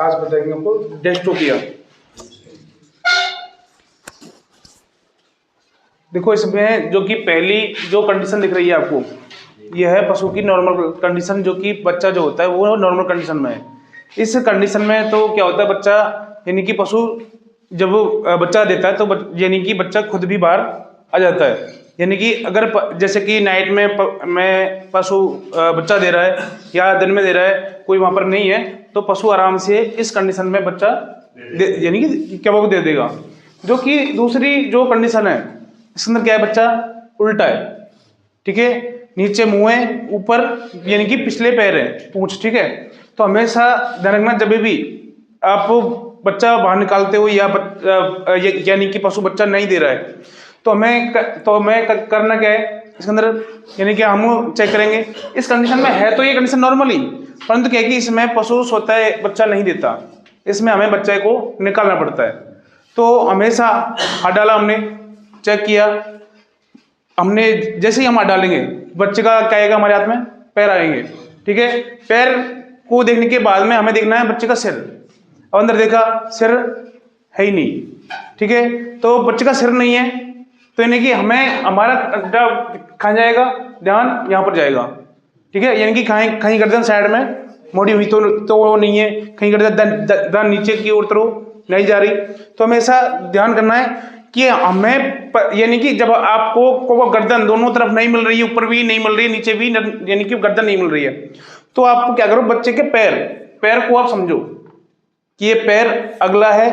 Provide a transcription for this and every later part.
आज बताएंगे आपको डिस्ट्रोफिया। देखो इसमें जो कि पहली जो कंडीशन दिख रही है आपको, यह है पशु की नॉर्मल कंडीशन, जो कि बच्चा जो होता है वो नॉर्मल कंडीशन में है। इस कंडीशन में तो क्या होता है, बच्चा यानी कि पशु जब वो बच्चा देता है तो यानी कि बच्चा खुद भी बाहर आ जाता है। यानी कि अगर जैसे कि नाइट में पशु बच्चा दे रहा है या दिन में दे रहा है, कोई वहाँ पर नहीं है, तो पशु आराम से इस कंडीशन में बच्चा यानी कि क्या वो दे देगा। जो कि दूसरी जो कंडीशन है, इसके अंदर क्या है, बच्चा उल्टा है, ठीक है, नीचे मुंह है, ऊपर यानी कि पिछले पैर है, पूंछ, ठीक है। तो हमेशा ध्यान रखना, जब भी आप बच्चा बाहर निकालते हो या यानी कि पशु बच्चा नहीं दे रहा है, तो हमें करना क्या है इसके अंदर, यानी कि हम चेक करेंगे इस कंडीशन में है तो ये कंडीशन नॉर्मली, परंतु क्या है कि इसमें पशु सोता है, बच्चा नहीं देता, इसमें हमें बच्चे को निकालना पड़ता है। तो हमेशा हाथ डाला, हमने चेक किया, हमने जैसे ही हम हाथ डालेंगे बच्चे का क्या आएगा, हमारे हाथ में पैर आएंगे, ठीक है। पैर को देखने के बाद में हमें देखना है बच्चे का सिर। अब अंदर देखा, सिर है ही नहीं, ठीक है। तो बच्चे का सिर नहीं है, तो यानी कि हमें हमारा कहाँ जाएगा, ध्यान यहाँ पर जाएगा, ठीक है। यानी कि कहीं गर्दन साइड में मोड़ी हुई तो वो नहीं है, कहीं गर्दन नीचे की ओर तरफ नहीं जा रही। तो हमेशा ध्यान करना है कि हमें यानी कि जब आपको गर्दन दोनों तरफ नहीं मिल रही है, ऊपर भी नहीं मिल रही है, नीचे भी यानी कि गर्दन नहीं मिल रही है, तो आप क्या करो, बच्चे के पैर को आप समझो कि ये पैर अगला है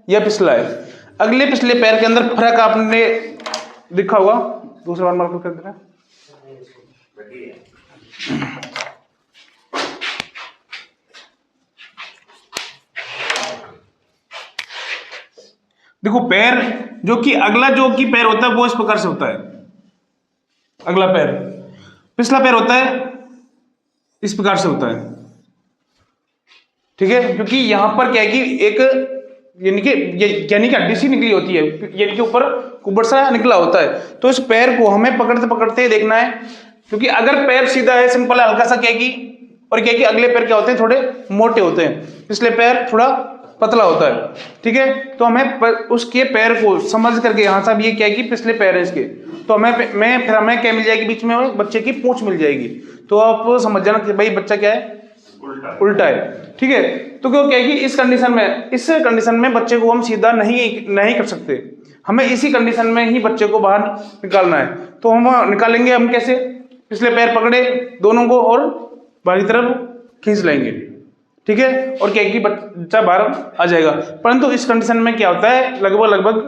या पिछला है। अगले पिछले पैर के अंदर फर्क आपने देखा होगा, दूसरा बार मार्क कर देना। देखो पैर जो कि अगला जो कि पैर होता है वो इस प्रकार से होता है, अगला पैर, पिछला पैर होता है इस प्रकार से होता है, ठीक है। क्योंकि यहां पर क्या है कि एक यानी कि हड्डी सी निकली होती है, यानी कि ऊपर कुब्बड़ सा निकला होता है, तो इस पैर को हमें पकड़ते पकड़ते देखना है। क्योंकि अगर पैर सीधा है, सिंपल है, हल्का सा क्या है, और क्या है कि अगले पैर क्या होते हैं, थोड़े मोटे होते हैं, पिछले पैर थोड़ा पतला होता है, ठीक है। तो हमें उसके पैर को समझ करके, यहाँ साहब ये क्या है कि पिछले पैर है इसके, तो फिर हमें क्या मिल जाएगी, बीच में बच्चे की पूंछ मिल जाएगी। तो आप समझ जाना कि भाई बच्चा क्या है, उल्टा है, ठीक है। तो क्यों क्या है कि इस कंडीशन में बच्चे को हम सीधा नहीं कर सकते, हमें इसी कंडीशन में ही बच्चे को बाहर निकालना है। तो हम निकालेंगे, हम कैसे, पिछले पैर पकड़े दोनों को और बाहरी तरफ खींच लेंगे, ठीक है, और क्या है कि बच्चा बाहर आ जाएगा। परंतु इस कंडीशन में क्या होता है, लगभग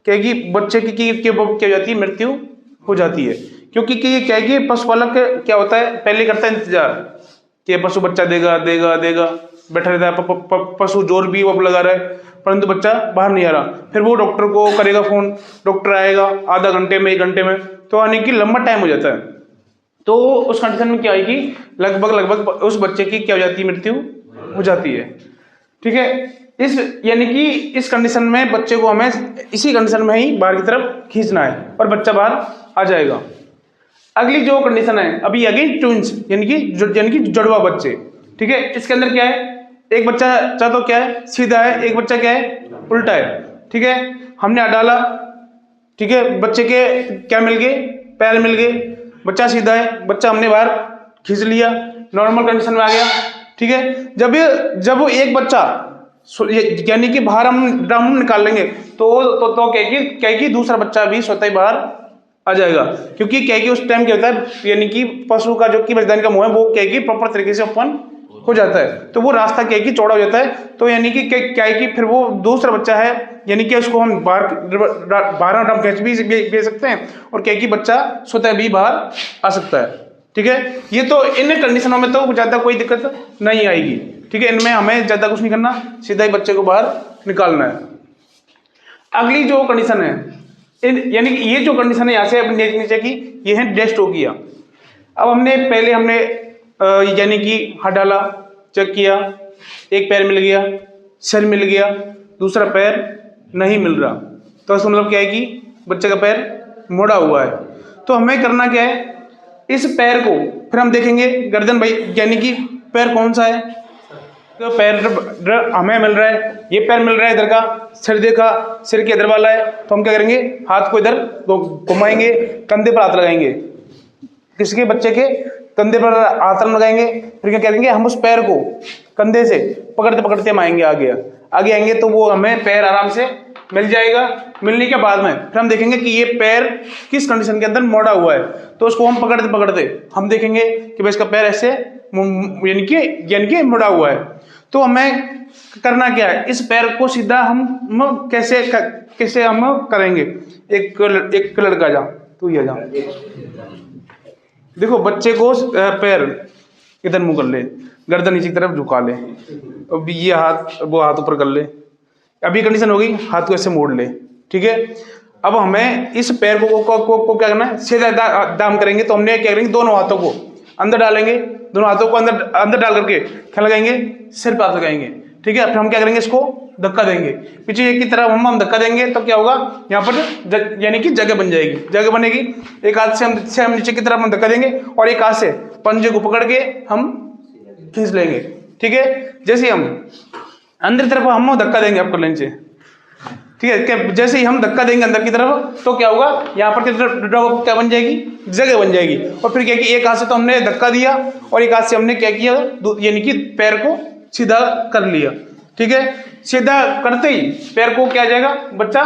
क्या है कि बच्चे की क्या हो जाती है, मृत्यु हो जाती है। क्योंकि क्या है कि पशुपालक क्या होता है, पहले करता है इंतजार कि पशु बच्चा देगा, बैठा रहता है, पशु जोर भी वो लगा रहा है, परंतु बच्चा बाहर नहीं आ रहा। फिर वो डॉक्टर को करेगा फोन, डॉक्टर आएगा आधा घंटे में, 1 घंटे में, तो आने की लंबा टाइम हो जाता है। तो उस कंडीशन में क्या आएगी, लगभग उस बच्चे की क्या हो जाती है, मृत्यु हो जाती है, ठीक है। यानी कि इस कंडीशन में बच्चे को हमें इसी कंडीशन में ही बाहर की तरफ खींचना है और बच्चा बाहर आ जाएगा। अगली जो कंडीशन है अभी अगेन ट्विंस, यानी कि जुड़वा बच्चे, ठीक है। इसके अंदर क्या है, एक बच्चा तो क्या है, सीधा है, एक बच्चा क्या है, उल्टा है, ठीक है। हमने डाला, ठीक है, बच्चे के क्या मिल गए, पैर मिल गए, बच्चा सीधा है, बच्चा हमने बाहर खींच लिया, नॉर्मल कंडीशन में आ गया, ठीक है। जब वो एक बच्चा यानी कि बाहर हम निकाल लेंगे तो क्या है कि दूसरा बच्चा भी स्वतः ही बाहर आ जाएगा। क्योंकि क्या है कि उस टाइम क्या होता है, यानी कि पशु का जो कि बलिदान का मुंह है वो क्या है कि प्रॉपर तरीके से ओपन हो जाता है, तो वो रास्ता क्या है कि चौड़ा हो जाता है। तो यानी कि क्या है कि फिर वो दूसरा बच्चा है, यानी कि उसको हम बाहर हम कैच भी भेज सकते हैं, और क्या है कि बच्चा स्वतः भी बाहर आ सकता है, ठीक है। ये तो इन कंडीशनों में तो ज्यादा कोई दिक्कत नहीं आएगी, ठीक है। इनमें हमें ज्यादा कुछ नहीं करना, सीधा ही बच्चे को बाहर निकालना है। अगली जो कंडीशन है, यानी कि ये जो कंडीशन है यहाँ से नीचे की, ये है डिस्ट्रोफिया। अब हमने यानी कि हाथ डाला, चेक किया, एक पैर मिल गया, सिर मिल गया, दूसरा पैर नहीं मिल रहा, तो इसका मतलब क्या है कि बच्चे का पैर मुड़ा हुआ है। तो हमें करना क्या है, इस पैर को फिर हम देखेंगे गर्दन, भाई यानी कि पैर कौन सा है, तो पैर हमें मिल रहा है, ये पैर मिल रहा है इधर का, सिर देखा, सिर के इधर वाला है, तो हम क्या करेंगे, हाथ को इधर घुमाएंगे, कंधे पर हाथ लगाएंगे, किसके बच्चे के कंधे पर हाथ लगाएंगे, फिर क्या करेंगे, हम उस पैर को कंधे से पकड़ते पकड़ते हम आएंगे आगे आएंगे, तो वो हमें पैर आराम से मिल जाएगा। मिलने के बाद में फिर हम देखेंगे कि ये पैर किस कंडीशन के अंदर मोड़ा हुआ है, तो उसको हम पकड़ते पकड़ते हम देखेंगे कि भाई इसका पैर ऐसे यानी कि मुड़ा हुआ है। तो हमें करना क्या है, इस पैर को सीधा हम कैसे हम करेंगे। एक लड़का जा, तू ये जा, देखो बच्चे को पैर इधर मुंह कर ले, गर्दन नीचे की तरफ झुका ले, अब ये हाथ वो हाथ ऊपर कर ले, अभी कंडीशन होगी, हाथ को ऐसे मोड़ ले, ठीक है। अब हमें इस पैर को क्या करना है, सीधा दाम करेंगे, तो हमने क्या करेंगे, दोनों हाथों को अंदर डालेंगे, दोनों हाथों को अंदर डाल करके क्या लगाएंगे, सिर पे हाथ लगाएंगे, ठीक है। फिर हम क्या करेंगे, इसको धक्का देंगे पीछे की तरफ, हम धक्का देंगे, तो क्या होगा, यहाँ पर यानी कि जगह बन जाएगी, जगह बनेगी। एक हाथ से हम नीचे की तरफ हम धक्का देंगे, और एक हाथ से पंजे को पकड़ के हम खींच लेंगे, ठीक है। जैसे हम अंदर तरफ हम धक्का देंगे आपको लेंच, ठीक है। जैसे ही हम धक्का देंगे अंदर की तरफ, तो क्या होगा, यहाँ पर क्या बन जाएगी, जगह बन जाएगी। और फिर क्या कि एक हाथ से तो हमने धक्का दिया, और एक हाथ से हमने क्या किया, यानी कि पैर को सीधा कर लिया, ठीक है। सीधा करते ही पैर को क्या जाएगा, बच्चा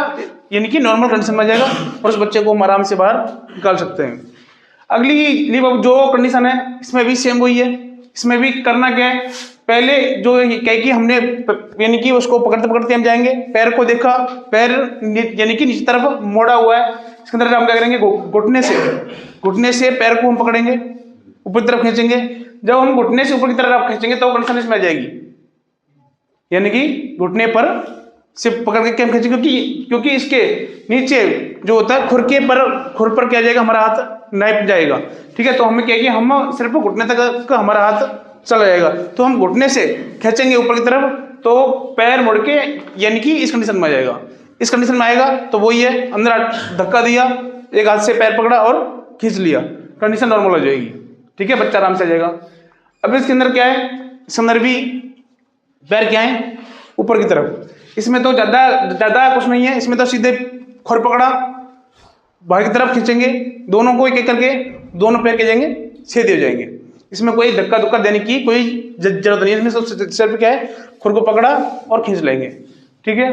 यानी कि नॉर्मल कंडीशन में जाएगा, और उस बच्चे को हम आराम से बाहर निकाल सकते हैं। अगली जो कंडीशन है, इसमें भी सेम वही है। इसमें भी करना क्या है, पहले जो क्या कि हमने यानी कि उसको पकड़ते पकड़ते हम जाएंगे, पैर को देखा, पैर यानी कि नीचे तरफ मोड़ा हुआ है, इसके अंदर हम क्या करेंगे, घुटने से पैर को हम पकड़ेंगे, ऊपर की तरफ खींचेंगे। जब हम घुटने से ऊपर की तरफ खींचेंगे तो कंडीशन इसमें आ जाएगी, यानी कि घुटने पर से पकड़ के हम खींचेंगे, क्योंकि इसके नीचे जो होता है खुर पर क्या जाएगा, हमारा हाथ नाइप जाएगा, ठीक है। तो हमें क्या कि हम सिर्फ घुटने तक हमारा हाथ चला जाएगा, तो हम घुटने से खींचेंगे ऊपर की तरफ, तो पैर मुड़ के यानी कि इस कंडीशन में आ जाएगा। इस कंडीशन में आएगा तो वही है, अंदर धक्का दिया, एक हाथ से पैर पकड़ा और खींच लिया, कंडीशन नॉर्मल हो जाएगी, ठीक है, बच्चा आराम से आ जाएगा। अब इसके अंदर क्या है, इसके अंदर भी पैर क्या है, ऊपर की तरफ। इसमें तो ज्यादा कुछ नहीं है, इसमें तो सीधे खुर पकड़ा, बाहर की तरफ खींचेंगे, दोनों को एक एक करके दोनों पैर के जाएंगे, सीधे हो जाएंगे। इसमें कोई धक्का धुक्का देने की कोई जरूरत नहीं है, इसमें सिर्फ क्या है, खुर को पकड़ा और खींच लेंगे, ठीक है।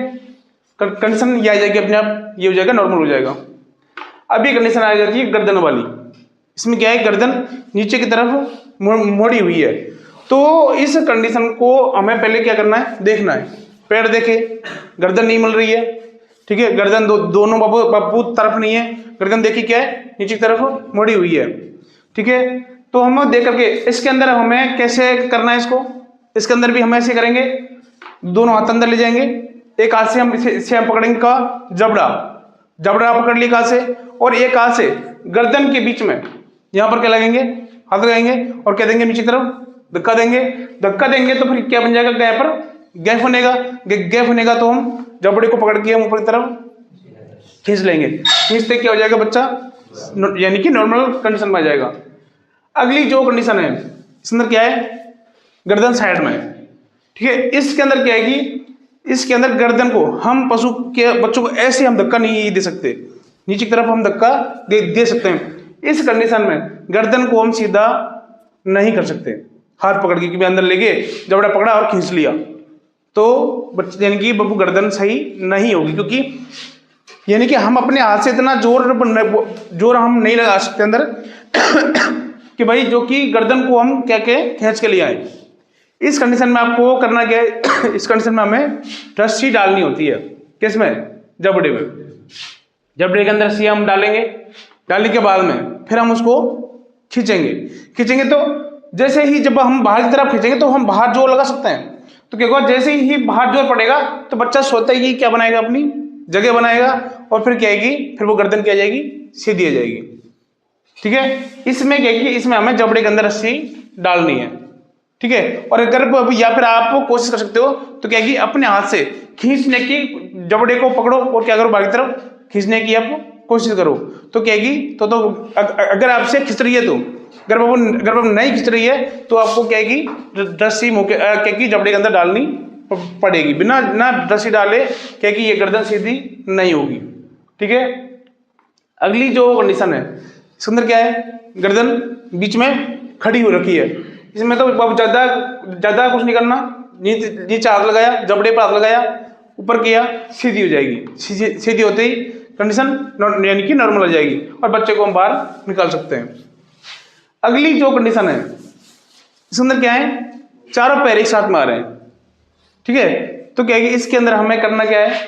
कंडीशन ये आ जाएगी अपने आप, ये हो जाएगा, नॉर्मल हो जाएगा। अभी कंडीशन आ जाती है गर्दन वाली। इसमें क्या है, गर्दन नीचे की तरफ मोड़ी हुई है, तो इस कंडीशन को हमें पहले क्या करना है, देखना है। पैर देखे, गर्दन नहीं मिल रही है, ठीक है, गर्दन दोनों बाबू तरफ नहीं है, गर्दन देखी क्या है, नीचे की तरफ मोड़ी हुई है, ठीक है। तो हम देख करके इसके अंदर हमें कैसे करना है इसको, इसके अंदर भी हम ऐसे करेंगे, दोनों हाथ अंदर ले जाएंगे, एक हाथ से हम इसे पकड़ेंगे का जबड़ा पकड़ लिया हाथ से, और एक हाथ से गर्दन के बीच में यहाँ पर क्या लगेंगे, हाथ लगाएंगे, और क्या देंगे, नीचे की तरफ धक्का देंगे, तो फिर क्या बन जाएगा, यहाँ पर गैप बनेगा, तो हम जबड़े को पकड़ के हम ऊपर की तरफ खींच लेंगे, खींचते क्या हो जाएगा, बच्चा यानी कि नॉर्मल कंडीशन में आ जाएगा। अगली जो कंडीशन है, इसके अंदर क्या है, गर्दन साइड में, ठीक है। इसके अंदर क्या है कि इसके अंदर गर्दन को हम बच्चों को ऐसे हम धक्का नहीं दे सकते, नीचे की तरफ हम धक्का दे सकते हैं। इस कंडीशन में गर्दन को हम सीधा नहीं कर सकते, हाथ पकड़ के अंदर लेके जबड़ा पकड़ा और खींच लिया, तो बच्चे यानी कि बब्बू गर्दन सही नहीं होगी, क्योंकि यानी कि हम अपने हाथ से इतना जोर हम नहीं लगा सकते अंदर कि भाई जो कि गर्दन को हम क्या खींच के लिए आए। इस कंडीशन में आपको करना क्या है, इस कंडीशन में हमें रस्सी डालनी होती है, किसमें, जबड़े में। जबड़े के अंदर रस्सी हम डालेंगे, डालने के बाद में फिर हम उसको खींचेंगे, तो जैसे ही जब हम बाहर की तरफ खींचेंगे तो हम बाहर जोर लगा सकते हैं, तो क्या होगा, जैसे ही बाहर जोर पड़ेगा तो बच्चा सोचता ही क्या बनाएगा, अपनी जगह बनाएगा, और फिर क्या आएगी, फिर वो गर्दन क्या आ जाएगी, सीधी आ जाएगी, ठीक है। इसमें क्या है, इसमें हमें जबड़े के अंदर रस्सी डालनी है, ठीक है। और अगर या फिर आप कोशिश कर सकते हो तो क्या है, अपने हाथ से खींचने की, जबड़े को पकड़ो और क्या करो, बाहर की तरफ खींचने की आप कोशिश करो, तो क्या है, तो अगर आपसे खिंच रही है तो गर्भ नहीं खींच रही है तो आपको क्या है कि रस्सी क्या कि जबड़े के अंदर डालनी पड़ेगी। बिना ना रस्सी डाले क्या कि ये गर्दन सीधी नहीं होगी। ठीक है, अगली जो कंडीशन है इसके अंदर क्या है, गर्दन बीच में खड़ी हो रखी है। इसमें तो ज्यादा कुछ नहीं करना, नीचे हाथ लगाया, जबड़े पर हाथ लगाया, ऊपर किया, सीधी हो जाएगी। सीधी होते ही कंडीशन यानी कि नॉर्मल हो जाएगी और बच्चे को हम बाहर निकाल सकते हैं। अगली जो कंडीशन है इसके अंदर क्या है, चारों पैर एक साथ में आ रहे हैं। ठीक है, तो क्या है कि इसके अंदर हमें करना क्या है,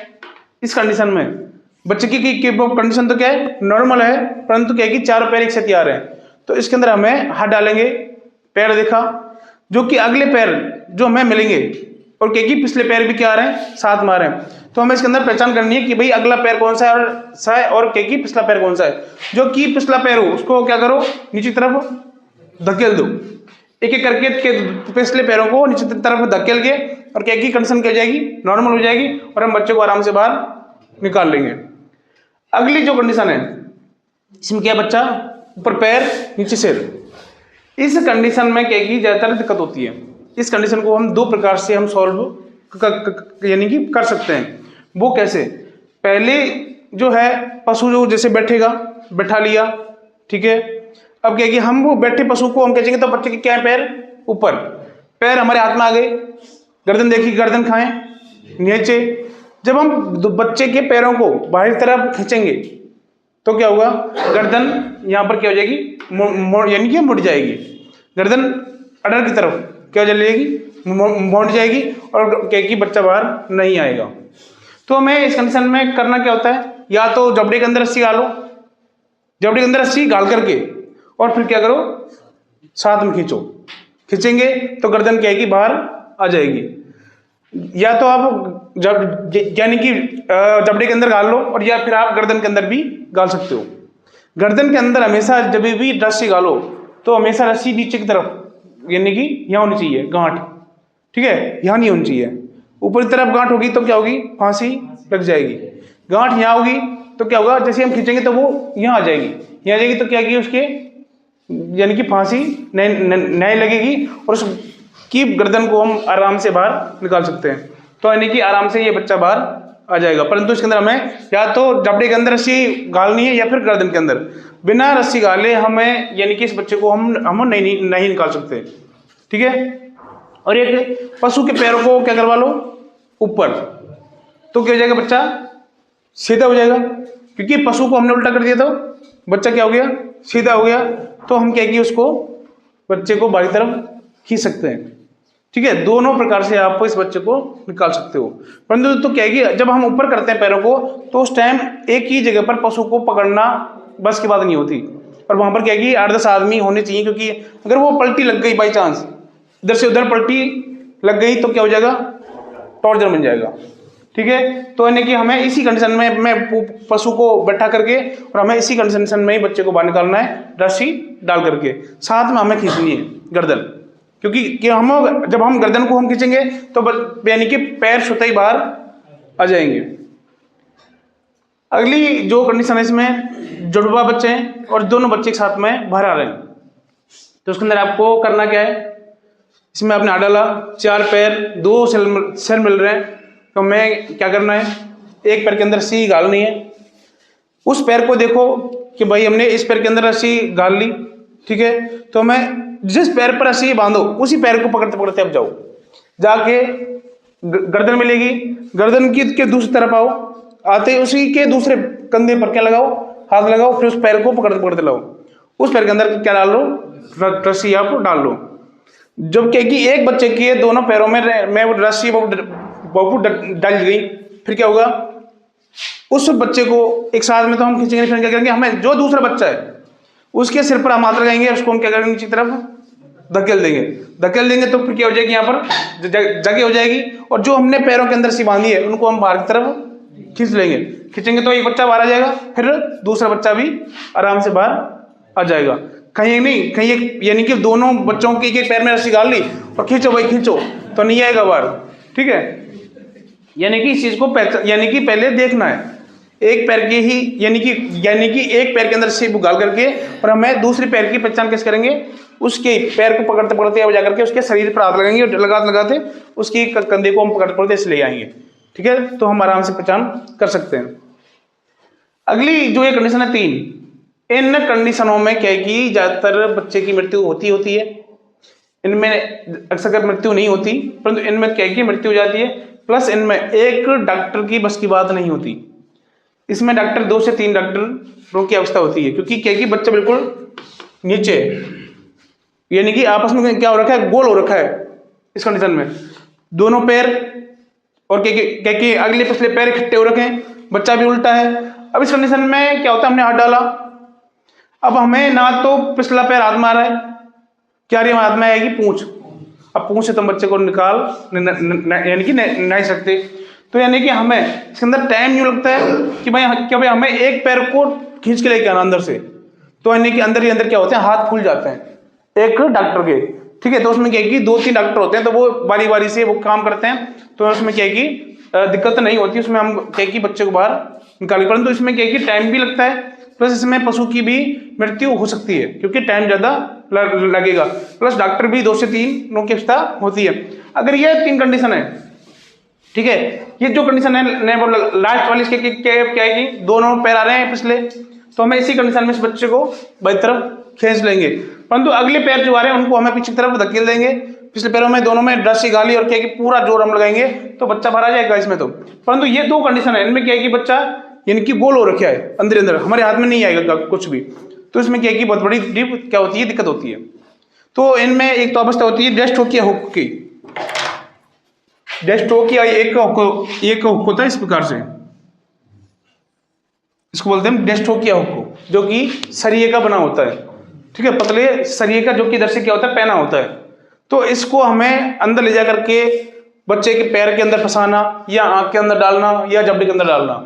इस कंडीशन में बच्चे की कंडीशन तो क्या है, नॉर्मल है, परंतु क्या है कि चारों पैर एक साथ ही आ रहे हैं। तो इसके अंदर हमें हाथ डालेंगे, पैर देखा, जो कि अगले पैर जो हमें मिलेंगे और क्या कि पिछले पैर भी क्या आ रहे हैं, साथ में आ रहे हैं। तो हमें इसके अंदर पहचान करनी है कि भाई अगला पैर कौन सा है और क्या कि पिछला पैर कौन सा है। जो कि पिछला पैर हो उसको क्या करो, नीचे तरफ धकेल दो, एक एक करके के पिछले पैरों को नीचे तरफ धकेल के और क्या की कंडीशन क्या हो जाएगी, नॉर्मल हो जाएगी और हम बच्चे को आराम से बाहर निकाल लेंगे। अगली जो कंडीशन है इसमें क्या, बच्चा ऊपर पैर नीचे सिर। इस कंडीशन में क्या की ज्यादातर दिक्कत होती है। इस कंडीशन को हम दो प्रकार से हम सॉल्व यानी कि कर सकते हैं। वो कैसे, पहले जो है पशु जो जैसे बैठेगा, बैठा लिया, ठीक है। अब क्या कि हम वो बैठे पशु को हम कहेंगे तो बच्चे के क्या है, पैर ऊपर, पैर हमारे हाथ में आ गए, गर्दन देखी, गर्दन खाएं नीचे। जब हम बच्चे के पैरों को बाहरी तरफ खींचेंगे तो क्या होगा, गर्दन यहाँ पर क्या हो जाएगी, यानी कि मुड़ जाएगी। गर्दन अडर की तरफ क्या हो जाएगी, मुड़ जाएगी और क्या कि बच्चा बाहर नहीं आएगा। तो हमें इस कंडीशन में करना क्या होता है, या तो जबड़े के अंदर रस्सी डालो, जबड़े के अंदर रस्सी डाल करके और फिर क्या करो, साथ में खींचो, खींचेंगे तो गर्दन क्या है कि बाहर आ जाएगी। या तो आप यानी कि जबड़े के अंदर गाल लो और या फिर आप गर्दन के अंदर भी गाल सकते हो। गर्दन के अंदर हमेशा जब भी रस्सी गालो तो हमेशा रस्सी नीचे की तरफ यानी कि यहाँ होनी चाहिए गांठ, ठीक है, यहाँ नहीं होनी चाहिए। ऊपर की तरफ गांठ होगी तो क्या होगी, फांसी लग जाएगी। गांठ यहाँ होगी तो क्या होगा, जैसे हम खींचेंगे तो वो यहाँ आ जाएगी, यहाँ आ जाएगी तो क्या होगी, उसके यानी कि फांसी नहीं लगेगी और उसकी गर्दन को हम आराम से बाहर निकाल सकते हैं। तो यानी कि आराम से ये बच्चा बाहर आ जाएगा। परंतु इसके अंदर हमें या तो जबड़े के अंदर रस्सी गालनी है या फिर गर्दन के अंदर। बिना रस्सी गाले हमें यानी कि इस बच्चे को हम नहीं निकाल सकते, ठीक है। और एक पशु के पैरों को क्या करवा लो ऊपर, तो क्या हो जाएगा, बच्चा सीधा हो जाएगा, क्योंकि पशु को हमने उल्टा कर दिया तो बच्चा क्या हो गया, सीधा हो गया। तो हम क्या किए, उसको बच्चे को बाहरी तरफ खींच सकते हैं, ठीक है। दोनों प्रकार से आप इस बच्चे को निकाल सकते हो। परंतु तो क्या है कि जब हम ऊपर करते हैं पैरों को तो उस टाइम एक ही जगह पर पशु को पकड़ना बस की बात नहीं होती, और वहां पर क्या है कि 8-10 आदमी होने चाहिए, क्योंकि अगर वो पलटी लग गई बाई चांस, इधर से उधर पलटी लग गई तो क्या हो जाएगा, टॉर्चर बन जाएगा, ठीक है। तो यानी कि हमें इसी कंडीशन में पशु को बैठा करके और हमें इसी कंडीशन में ही बच्चे को बाहर निकालना है, रस्सी डाल करके। साथ में हमें खींचनी है गर्दन, क्योंकि हम जब हम गर्दन को हम खींचेंगे तो यानी कि पैर स्वतः ही बाहर आ जाएंगे। अगली जो कंडीशन है इसमें जुड़वा बच्चे हैं और दोनों बच्चे के साथ में बाहर आ रहे हैं, तो उसके अंदर आपको करना क्या है, इसमें आपने हाथ डाला, 4 पैर 2 सेल मिल रहे हैं, तो हमें क्या करना है, एक पैर के अंदर रस्सी गालनी है। उस पैर को देखो कि भाई हमने इस पैर के अंदर रस्सी गाल ली, ठीक है। तो हमें जिस पैर पर रस्सी बांधो उसी पैर को पकड़ते पकड़ते अब जाओ, जाके गर्दन मिलेगी, गर्दन की के दूसरी तरफ आओ, आते उसी के दूसरे कंधे पर क्या लगाओ, हाथ लगाओ, फिर उस पैर को पकड़ते पकड़ते लाओ, उस पैर के अंदर क्या डाल लो, रस्सी आप डाल लो। जब क्या कि एक बच्चे के दोनों पैरों में रस्सी डाल गई, फिर क्या होगा, उस बच्चे को एक साथ में तो हम खींचेंगे, फिर क्या करेंगे, हमें जो दूसरा बच्चा है उसके सिर पर हम हाथ लगाएंगे, उसको हम क्या करेंगे, नीचे तरफ धकेल देंगे, तो फिर क्या हो जाएगी, यहाँ पर जगह हो जाएगी, और जो हमने पैरों के अंदर सी बांधी है उनको हम बाहर की तरफ खींचेंगे तो एक बच्चा बाहर आ जाएगा, फिर दूसरा बच्चा भी आराम से बाहर आ जाएगा। कहीं नहीं, कहीं एक यानी कि दोनों बच्चों के एक पैर में रस्सी डाल ली और खींचो भाई खींचो तो नहीं आएगा बाहर, ठीक है। यानी कि इस चीज को यानी कि पहले देखना है, एक पैर के ही यानी कि एक पैर के अंदर से घाल करके और हमें दूसरे पैर की पहचान कैसे करेंगे, उसके पैर को पकड़ते पकड़ते या जाकर के उसके शरीर पर हाथ लगाएंगे और लगाते लगाते उसकी कंधे को हम पकड़ते पकड़ते ऐसे ले आएंगे। ठीक है, तो हम आराम से पहचान कर सकते हैं। अगली जो ये कंडीशन है 3, इन कंडीशनों में क्या है कि ज्यादातर बच्चे की मृत्यु होती है। इनमें अक्सर मृत्यु नहीं होती, परंतु इनमें क्या है कि मृत्यु हो जाती है। प्लस इनमें एक डॉक्टर की बस की बात नहीं होती, इसमें डॉक्टर 2 से 3 डॉक्टरों की अवस्था होती है, क्योंकि क्या है कि बच्चा बिल्कुल नीचे यानी कि आपस में क्या हो रखा है, गोल हो रखा है इस कंडीशन में, दोनों पैर और क्या अगले पिछले पैर इकट्ठे हो रखे हैं, बच्चा भी उल्टा है। अब इस कंडीशन में क्या होता है, हमने हाथ डाला, अब हमें ना तो पिछला पैर हाथ में आ रहा है, क्या रही हाथ में आएगी पूंछ। अब पूंछ से तुम बच्चे को निकाल यानी कि नहीं सकते, तो यानी कि हमें इसके अंदर टाइम नहीं लगता है कि भाई हमें एक पैर को खींच के लेके आना अंदर से, तो यानी कि अंदर ही अंदर क्या होते हैं, हाथ खुल जाते हैं एक डॉक्टर के। ठीक है, तो उसमें क्या है कि 2-3 डॉक्टर होते हैं, तो वो बारी बारी से वो काम करते हैं, तो उसमें क्या है कि दिक्कत नहीं होती, उसमें हम क्या है कि बच्चे को बाहर निकाले। परंतु इसमें क्या है कि टाइम भी लगता है, प्लस इसमें पशु की भी मृत्यु हो सकती है क्योंकि टाइम ज्यादा लगेगा, प्लस डॉक्टर भी 2 से 3 लोगों की अवस्था होती है। अगर ये 3 कंडीशन है, ठीक है, ये जो कंडीशन है लास्ट वाली इसके क्या है कि दोनों पैर आ रहे हैं पिछले, तो हमें इसी कंडीशन में इस बच्चे को बाई तरफ खींच लेंगे। परंतु अगले पैर जो आ रहे हैं उनको हमें पीछे की तरफ धकेल देंगे, पिछले पैरों में दोनों में रस्सी गाली और क्या है कि पूरा जोर हम लगाएंगे तो बच्चा बाहर आ जाएगा इसमें। तो परंतु ये 2 कंडीशन है, इनमें क्या है कि बच्चा यानी कि गोल हो रखा है अंदर अंदर, हमारे हाथ में नहीं आएगा कुछ भी, तो इसमें क्या है कि बहुत बड़ी क्या होती है, दिक्कत होती है। तो इनमें एक तो अवस्था होती है डेस्टोकिया हुक की, डेस्टोकिया एक हुक होता है इस प्रकार से, इसको बोलते हैं डेस्टोकिया हुक, जो कि सरिये का बना होता है। ठीक है, पतले सरिये का, जो कि इधर से क्या होता है, पैना होता है। तो इसको हमें अंदर ले जा करके बच्चे के पैर के अंदर फंसाना या आंख के अंदर डालना या जबड़े के अंदर डालना,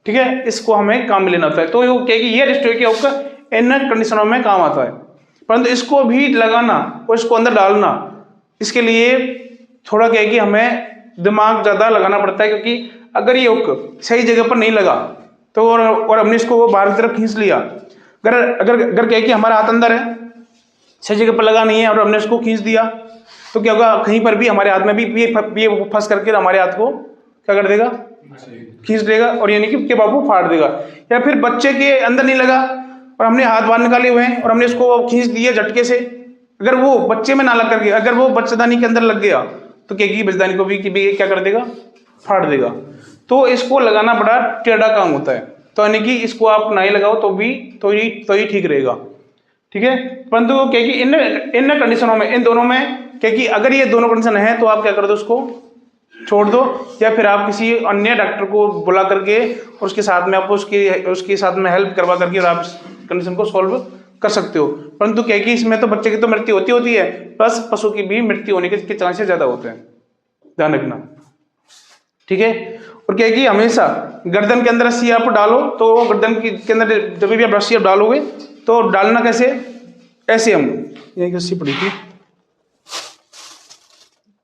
ठीक है, इसको हमें काम में लेना होता है। तो क्या है कि ये डेस्टोकिया हुक इन कंडीशनों में काम आता है, परंतु इसको भी लगाना और इसको अंदर डालना, इसके लिए थोड़ा क्या है कि हमें दिमाग ज्यादा लगाना पड़ता है, क्योंकि अगर ये हुक सही जगह पर नहीं लगा तो और हमने इसको बाहर की तरफ खींच लिया, अगर अगर अगर क्या है कि हमारा हाथ अंदर है, सही जगह पर लगा नहीं है और हमने इसको खींच दिया, तो क्या होगा, कहीं पर भी हमारे हाथ में भी ये फंस करके हमारे हाथ को क्या कर देगा, खींच देगा, और यानी कि बाबू फाड़ देगा। या फिर बच्चे के अंदर नहीं लगा और हमने हाथ बाहर निकाले हुए हैं और हमने इसको खींच दिया झटके से, अगर वो बच्चे में ना लग करके अगर वो बच्चेदानी के अंदर लग गया तो क्या कि बच्चेदानी को भी क्या कर देगा, फाड़ देगा। तो इसको लगाना बड़ा टेढ़ा काम होता है, तो यानी कि इसको आप नहीं लगाओ तो ही ठीक रहेगा। ठीक है, परंतु क्या कि इन कंडीशनों में, इन दोनों में क्या कि अगर ये दोनों कंडीशन है तो आप क्या कर दो, उसको छोड़ दो, या फिर आप किसी अन्य डॉक्टर को बुला करके उसके साथ में आप उसके साथ में हेल्प करवा करके और आप कंडीशन को सॉल्व कर सकते हो। परंतु क्या कि इसमें तो बच्चे की तो मृत्यु होती है, प्लस पशु की भी मृत्यु होने के चांसेस ज्यादा होते हैं, ध्यान रखना। ठीक है, और क्या कि हमेशा गर्दन के अंदर रस्सी आप डालो, तो गर्दन के अंदर जब भी आप रस्सी आप डालोगे तो डालना कैसे, ऐसे हम यही रस्सी पड़ी थी,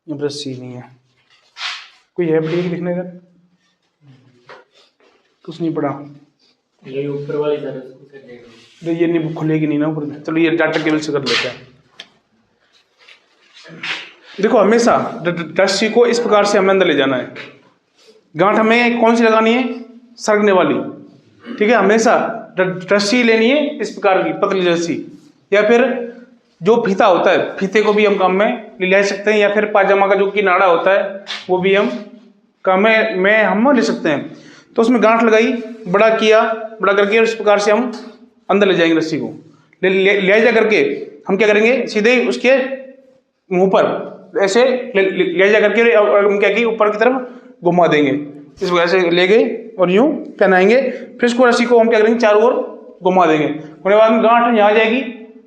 रस्सी नहीं है, कोई है पड़ी दिखने का, कुछ नहीं पड़ा, ये ऊपर वाली तरफ तो ये नहीं खुलेगी नहीं ना ऊपर, चलो ये डाटा केबल से कर लेते हैं। देखो हमेशा रस्सी को इस प्रकार से हमें अंदर ले जाना है, गांठ हमें कौन सी लगानी है, सरकने वाली। ठीक है, हमेशा रस्सी लेनी है इस प्रकार की पतली रस्सी, या फिर जो फीता होता है, फीते को भी हम काम में ले सकते हैं, या फिर पाजामा का जो कि नाड़ा होता है वो भी हम काम में हम ले सकते हैं। तो उसमें गांठ लगाई, बड़ा किया, बड़ा करके इस प्रकार से हम अंदर ले जाएंगे रस्सी को, ले जा करके हम क्या करेंगे, सीधे उसके मुंह पर ऐसे ले जा करके हम क्या कि ऊपर की तरफ घुमा देंगे, इस वजह से ले गए और यूं पहनाएंगे, फिर इसको रस्सी को हम क्या करेंगे, चारों ओर घुमा देंगे। होने बाद में गांठ यहाँ आ जाएगी,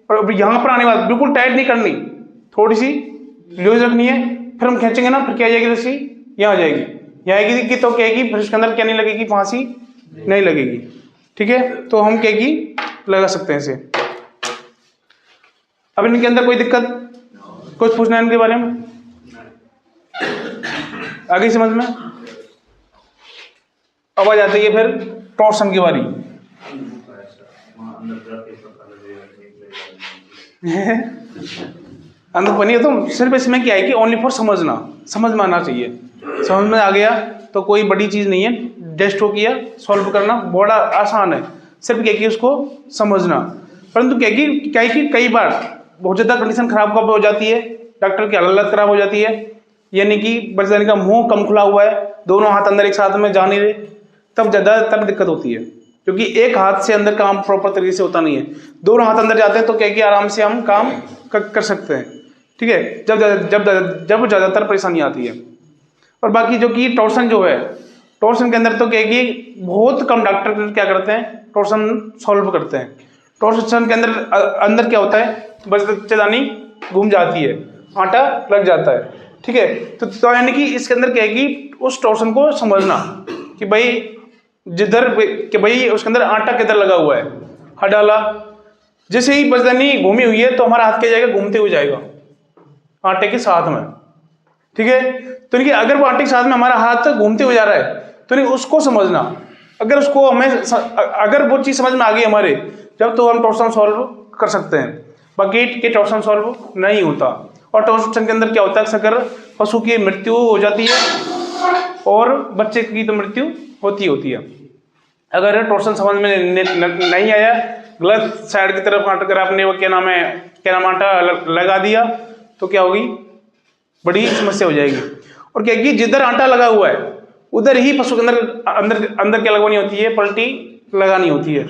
और यहाँ पर आने बाद बिल्कुल टाइट नहीं करनी, थोड़ी सी लूज रखनी है, फिर हम खींचेंगे ना, फिर क्या आ जाएगी रस्सी, यहाँ आ जाएगी, यहाँ आएगी तो क्या आएगी, फिर उसके अंदर क्या नहीं लगेगी, फांसी नहीं लगेगी। ठीक है, तो हम क्या की लगा सकते हैं इसे। अब इनके अंदर कोई दिक्कत, कुछ पूछना है इनके बारे में, आगे समझ में आवाज आती है फिर टॉर्सन की बारी। अंधपनी है तो सिर्फ इसमें क्या है कि ओनली फॉर समझ में आना चाहिए। समझ में आ गया तो कोई बड़ी चीज़ नहीं है, डेस्टो किया सॉल्व करना बड़ा आसान है, सिर्फ क्या कि उसको समझना। परंतु क्या कि कई बार बहुत ज़्यादा कंडीशन खराब कब हो जाती है, डॉक्टर की हालत खराब हो जाती है, यानी कि बच्चे का मुंह कम खुला हुआ है, दोनों हाथ अंदर एक साथ में जा नहीं रहे, तब दिक्कत होती है। क्योंकि एक हाथ से अंदर काम प्रॉपर तरीके से होता नहीं है, दोनों हाथ अंदर जाते हैं तो क्या कि आराम से हम काम कर सकते हैं। ठीक है, जब ज़्यादातर परेशानी आती है। और बाकी जो कि टॉर्सन जो है, टॉर्सन के अंदर तो क्या कि बहुत कम डॉक्टर क्या करते हैं, टॉर्सन सॉल्व करते हैं। टॉर्सन के अंदर क्या होता है, बच्चेदानी घूम जाती है, आटा लग जाता है। ठीक है, तो यानी कि इसके अंदर क्या है कि उस टॉर्सन को समझना कि भाई उसके अंदर आटा किधर लगा हुआ है, हट डाला, जैसे ही बच्चेदानी घूमी हुई है तो हमारा हाथ क्या जाएगा, घूमते हुए जाएगा आटे के साथ में। ठीक है, तो नहीं अगर वो आटे के साथ में हमारा हाथ घूमते हुए जा रहा है तो नहीं उसको समझना। अगर वो चीज़ समझ में आ गई हमारे, जब तो हम टॉर्सन सॉल्व कर सकते हैं, बाकी के टॉर्सन सॉल्व नहीं होता। और टॉर्सन के अंदर क्या होता है, अगर पशु की मृत्यु हो जाती है और बच्चे की तो मृत्यु होती है। अगर टॉर्सन समझ में नहीं आया, गलत साइड की तरफ अगर आपने वो क्या नाम आटा लगा दिया तो क्या होगी, बड़ी समस्या हो जाएगी। और क्या कि जिधर आटा लगा हुआ है उधर ही पशु के अंदर क्या लगवानी होती है, पलटी लगानी होती है।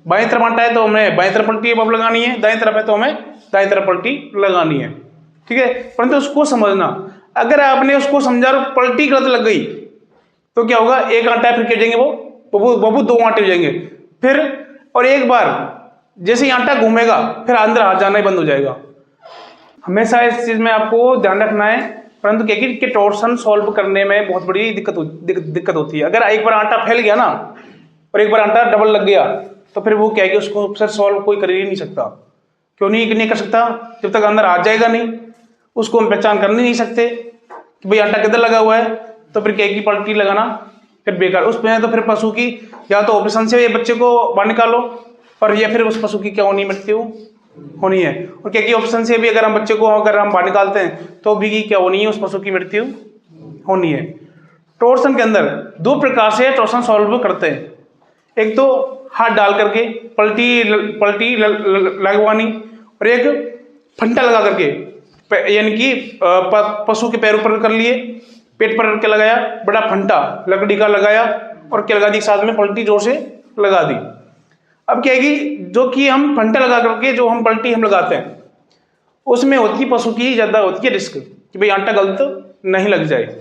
बाएं तरफ आटा है तो हमें बाएं तरफ पलटी अब लगानी है, दाएं तरफ है तो हमें दाएं तरफ पलटी लगानी है। ठीक है, परंतु उसको समझना, अगर आपने उसको समझा और पलटी गलत लग गई तो क्या होगा, एक आटा फिर क्या हो जाएंगे, वो दो आटे हो जाएंगे फिर। और एक बार जैसे ही आटा घूमेगा फिर अंदर हाथ जाना ही बंद हो जाएगा। हमेशा इस चीज में आपको ध्यान रखना है। परंतु क्या कि टॉर्सन सॉल्व करने में बहुत बड़ी दिक्कत होती है। अगर एक बार आटा फैल गया ना और एक बार आटा डबल लग गया तो फिर वो क्या है कि उसको फिर सॉल्व कोई कर ही नहीं सकता। क्यों नहीं कर सकता, जब तक अंदर आ जाएगा नहीं उसको हम पहचान कर नहीं सकते कि भाई आटा किधर लगा हुआ है। तो फिर क्या है कि पलटी लगाना फिर बेकार। उसमें तो फिर पशु की या तो ऑपरेशन से बच्चे को बाहर निकालो और या फिर उस पशु की क्या होनी, मृत्यु होनी है। और क्या कि ऑप्शन से भी अगर हम बच्चे को बाहर निकालते हैं तो भी क्या होनी है, उस पशु की मृत्यु होनी है। टॉर्सन के अंदर दो प्रकार से टॉर्सन सॉल्व करते हैं, एक तो हाथ डाल करके पलटी लगवानी और एक फंटा लगा करके, यानी कि पशु के पैर ऊपर कर लिए, पेट पर के लगाया, बड़ा फंटा लकड़ी का लगाया और क्या लगा दी, साथ में पलटी जोर से लगा दी। अब क्या है कि जो कि हम फंटा लगा करके जो हम पलटी लगाते हैं उसमें होती पशु की ज़्यादा होती है रिस्क कि भाई आटा गलत नहीं लग जाए।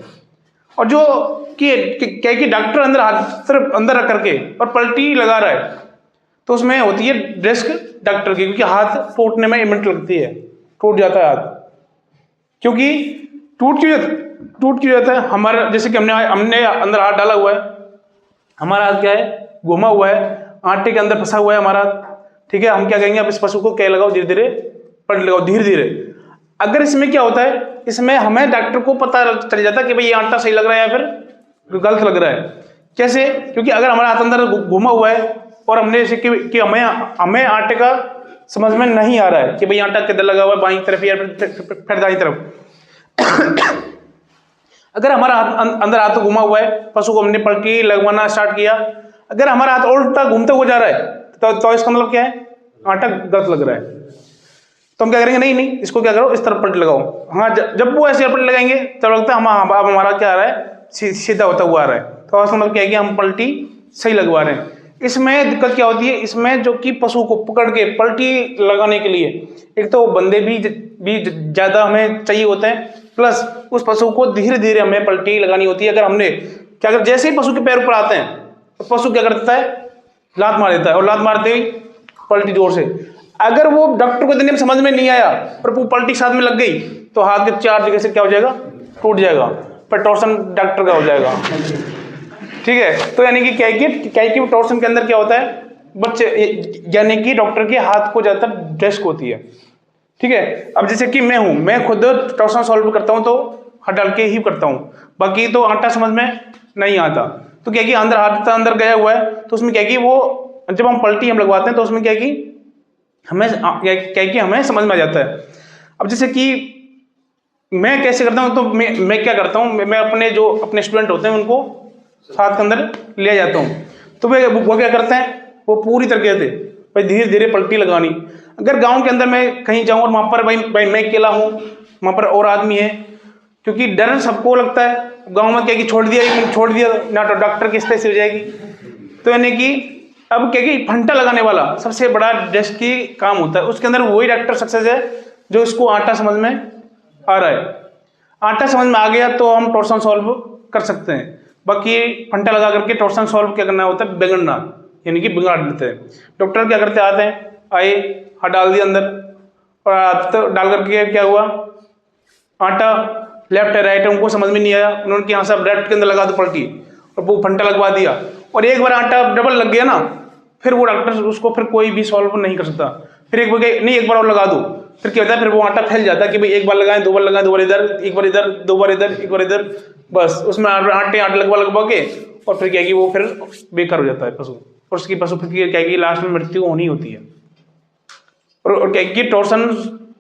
और जो कि क्या है कि डॉक्टर हाथ सिर्फ अंदर रख करके और पलटी लगा रहा है तो उसमें होती है रिस्क डॉक्टर की, क्योंकि हाथ टूटने में 1 मिनट लगती है, टूट जाता है हाथ। क्योंकि टूट क्यों जाता है, हमारा जैसे कि हमने अंदर हाथ डाला हुआ है, हमारा हाथ क्या है, घुमा हुआ है, आटे के अंदर फंसा हुआ है हमारा। ठीक है, हम क्या कहेंगे, अब इस पशु को क्या लगाओ, धीरे धीरे पलटी लगाओ, धीरे धीरे। अगर इसमें क्या होता है, इसमें हमें डॉक्टर को पता चल जाता है कि भाई ये आटा सही लग रहा है या फिर गलत लग रहा है। कैसे, क्योंकि अगर हमारा हाथ अंदर घुमा हुआ है और हमने जैसे कि हमें आटे का समझ में नहीं आ रहा है कि भाई आटा किधर लगा हुआ है, बाईं तरफ या फिर दाईं तरफ। अगर हमारा अंदर हाथ घुमा हुआ है, पशु को हमने पलटी लगवाना स्टार्ट किया, अगर हमारा हाथ उल्टा घूमते हुए जा रहा है तो इसका मतलब क्या है, आटा गलत लग रहा है। तो हम क्या करेंगे, नहीं इसको क्या करो, इस तरफ पलटी लगाओ। हाँ, जब वो ऐसे पलटी लगाएंगे तब लगता है अब हमारा क्या आ रहा है, सीधा होता हुआ आ रहा है। तो इसका मतलब क्या है कि हम पलटी सही लगवा रहे हैं। इसमें दिक्कत क्या होती है, इसमें जो कि पशु को पकड़ के पलटी लगाने के लिए एक तो बंदे भी ज़्यादा हमें चाहिए होते हैं, प्लस उस पशु को धीरे धीरे हमें पलटी लगानी होती है। अगर हमने क्या अगर जैसे ही पशु के पैर ऊपर आते हैं तो पशु क्या करता है, लात मार देता है, और लात मारते ही पलटी जोर से। अगर वो डॉक्टर को देने में समझ में नहीं आया और वो पलटी साथ में लग गई तो हाथ के 4 जगह से क्या हो जाएगा, टूट जाएगा, पर टॉर्सन डॉक्टर का हो जाएगा। ठीक है, तो यानी कि क्या है कि टॉर्सन के अंदर क्या होता है, बच्चे यानी कि डॉक्टर के हाथ को ज्यादातर रिस्क होती है। ठीक है, अब जैसे कि मैं खुद टॉर्सन सॉल्व करता हूँ तो हाथ डाल के ही करता हूँ, बाकी तो आटा समझ में नहीं आता। तो क्या कि अंदर हाथ अंदर गया हुआ है, तो उसमें क्या कि वो जब हम पलटी हम लगवाते हैं तो उसमें क्या कि हमें क्या कि हमें समझ में आ जाता है। अब जैसे कि मैं कैसे करता हूँ, तो मैं क्या करता हूँ, मैं अपने जो अपने स्टूडेंट होते हैं उनको साथ के अंदर ले जाता हूँ, तो वो क्या करते हैं, वो पूरी तरीके से भाई धीरे धीरे पलटी लगानी। अगर गांव के अंदर मैं कहीं जाऊँ और वहाँ पर भाई मैं अकेला हूँ, वहाँ पर और आदमी है, क्योंकि डर सबको लगता है गांव में क्या कि छोड़ दिया ना तो डॉक्टर की स्थिति हो जाएगी। तो यानी कि अब क्या कि फंटा लगाने वाला सबसे बड़ा डेस्ट की काम होता है, उसके अंदर वही डॉक्टर सक्सेस है जो इसको आटा समझ में आ रहा है। आटा समझ में आ गया तो हम टॉर्सन सॉल्व कर सकते हैं। बाकी फंटा लगा करके टॉर्सन सॉल्व क्या करना होता है, बिगड़ना, यानी कि बिगाड़ देते हैं। डॉक्टर क्या करते आते हैं, आए हाथ डाल दिया अंदर, और हाथ डाल करके क्या हुआ, आटा लेफ्ट है राइट है उनको समझ में नहीं आया, उन्होंने यहाँ से ब्रेड के अंदर लगा दो पलटी और वो फंटा लगवा दिया, और एक बार आटा डबल लग गया ना, फिर वो डॉक्टर उसको फिर कोई भी सॉल्व नहीं कर सकता। फिर एक बार नहीं, एक बार और लगा दो, फिर क्या होता है, फिर वो आटा फैल जाता है कि भाई एक बार लगाएं, दो बार लगाएं, दो बार इधर, एक बार इधर, दो बार इधर, एक बार इधर, बस उसमें आटे लगवा के और फिर क्या कि वो फिर बेकार हो जाता है पशु, और उसकी पशु फिर क्या कि लास्ट में मृत्यु होनी होती है। और क्या कि टॉर्सन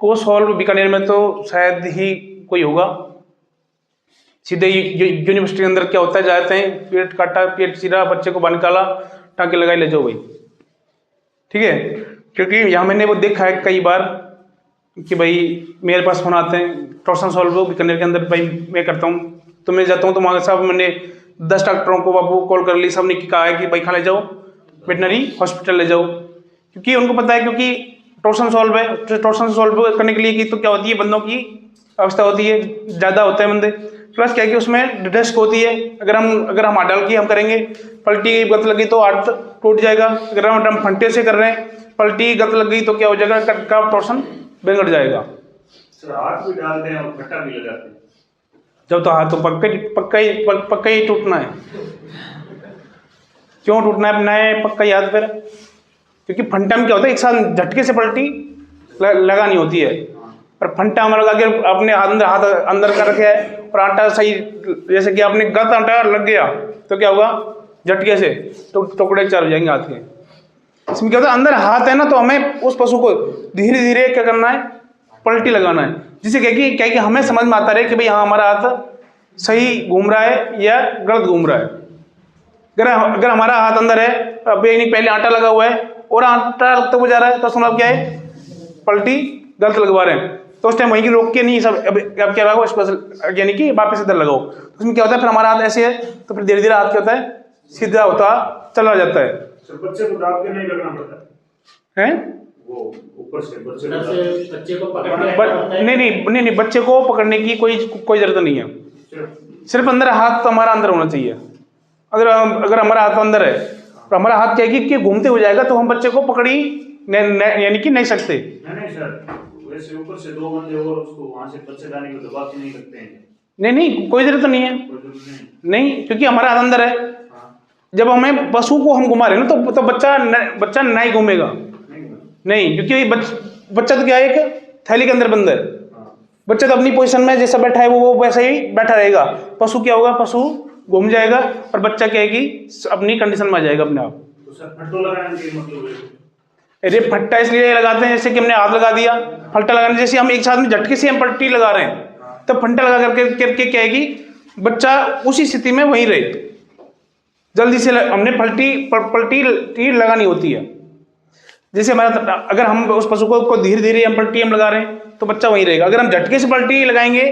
को सॉल्व बीकानेर में तो शायद ही कोई होगा। सीधे यूनिवर्सिटी के अंदर क्या होता है, जाते हैं पेट काटा, पेट चीरा, बच्चे को बाहर निकाला, टाँके लगाई, ले जाओ भाई, ठीक है। क्योंकि यहाँ मैंने वो देखा है कई बार कि भाई मेरे पास फोन आते हैं टॉर्सन सॉल्व बीकानेर के अंदर, भाई मैं करता हूँ, तो मैं जाता हूँ तो वहाँ साहब मैंने 10 डॉक्टरों को बाबू कॉल कर ली, सब ने कहा है कि भाई खा ले जाओ, वेटनरी हॉस्पिटल ले जाओ, क्योंकि उनको पता है क्योंकि टॉर्सन सॉल्व है। तो टॉर्सन सॉल्व करने के लिए की तो क्या होती है, बंदों की अवस्था होती है, ज़्यादा होते हैं बंदे, प्लस क्या कि उसमें रिस्क होती है। अगर हम हाथ डाल के हम करेंगे, पलटी गत लगी तो हाथ टूट जाएगा। अगर हम फंटे से कर रहे हैं, पलटी गत लग गई तो क्या हो जाएगा, का टॉर्सन बिगड़ जाएगा। सर हाथ भी डालते हैं और फट्टा भी लगाते हैं, जब तो हाथ तो पक्का ही टूटना है। क्यों टूटना है अपना है पक्का याद फिर, क्योंकि फंटा में क्या होता है, एक साथ झटके से पलटी लगानी होती है, और फंटा हमारा लगा के अपने हाथ अंदर कर रखे है और आटा सही, जैसे कि आपने गलत आटा लग गया तो क्या होगा, झटके से तो टुकड़े चार हो जाएंगे हाथ के। इसमें क्या होता है, अंदर हाथ है ना, तो हमें उस पशु को धीरे धीरे क्या करना है, पलटी लगाना है, जिससे क्या कि हमें समझ में आता रहे कि भाई हाँ हमारा हाथ सही घूम रहा है या गलत घूम रहा है। अगर हमारा हाथ अंदर है, अब पहले आटा लगा हुआ है और आटा लगता हुआ जा रहा है, तो समझ क्या है, पलटी गलत लगवा रहे हैं, तो उस टाइम वहीं की रोक के नहीं, सब अब क्या लगाओ स्पेशल, यानी कि वापस इधर लगाओ। तो उसमें क्या होता है, फिर हमारा हाथ ऐसे है तो फिर धीरे धीरे हाथ क्या होता है, सीधा होता चला जाता है। सर बच्चे को दाब के नहीं लगना पड़ता हैं, वो ऊपर से बच्चे को पकड़ने नहीं, बच्चे को पकड़ने की कोई जरूरत नहीं है, सिर्फ अंदर हाथ तो हमारा अंदर होना चाहिए। अगर हमारा हाथ अंदर है तो हमारा हाथ क्या है कि घूमते हो जाएगा, तो हम बच्चे को पकड़ी यानी कि नहीं सकते। नहीं सर, वैसे ऊपर से दो बंदे और उसको वहां से बच्चेदानी को दबा के नहीं सकते हैं। नहीं, कोई जरूरत नहीं है, कोई जरूरत नहीं। नहीं, क्योंकि हमारा हाथ अंदर है। हाँ, जब हमें पशु को हम घुमा रहे हैं ना, तो बच्चा नहीं घूमेगा, नहीं, क्योंकि बच्चा तो क्या है, एक थैली के अंदर बंद है। बच्चा तो अपनी पोजीशन में जैसा बैठा है वो वैसा ही बैठा रहेगा। पशु क्या होगा, पशु घूम जाएगा और बच्चा क्या है कि अपनी कंडीशन में आ जाएगा अपने आप। तो सर फट्टो लगाने के मतलब है, अरे फट्टा इसलिए लगाते हैं जैसे कि हमने हाथ लगा दिया, फट्टा लगाने जैसे हम एक साथ में झटके से हम पलटी लगा रहे हैं, तब फंटा लगा करके क्या है कि बच्चा उसी स्थिति में वहीं रहे, जल्दी से हमने पलटी लगानी होती है। जैसे हमारा अगर हम उस पशु को धीरे धीरे हम पलटी हम लगा रहे हैं तो बच्चा वहीं रहेगा। अगर हम झटके से पलटी लगाएंगे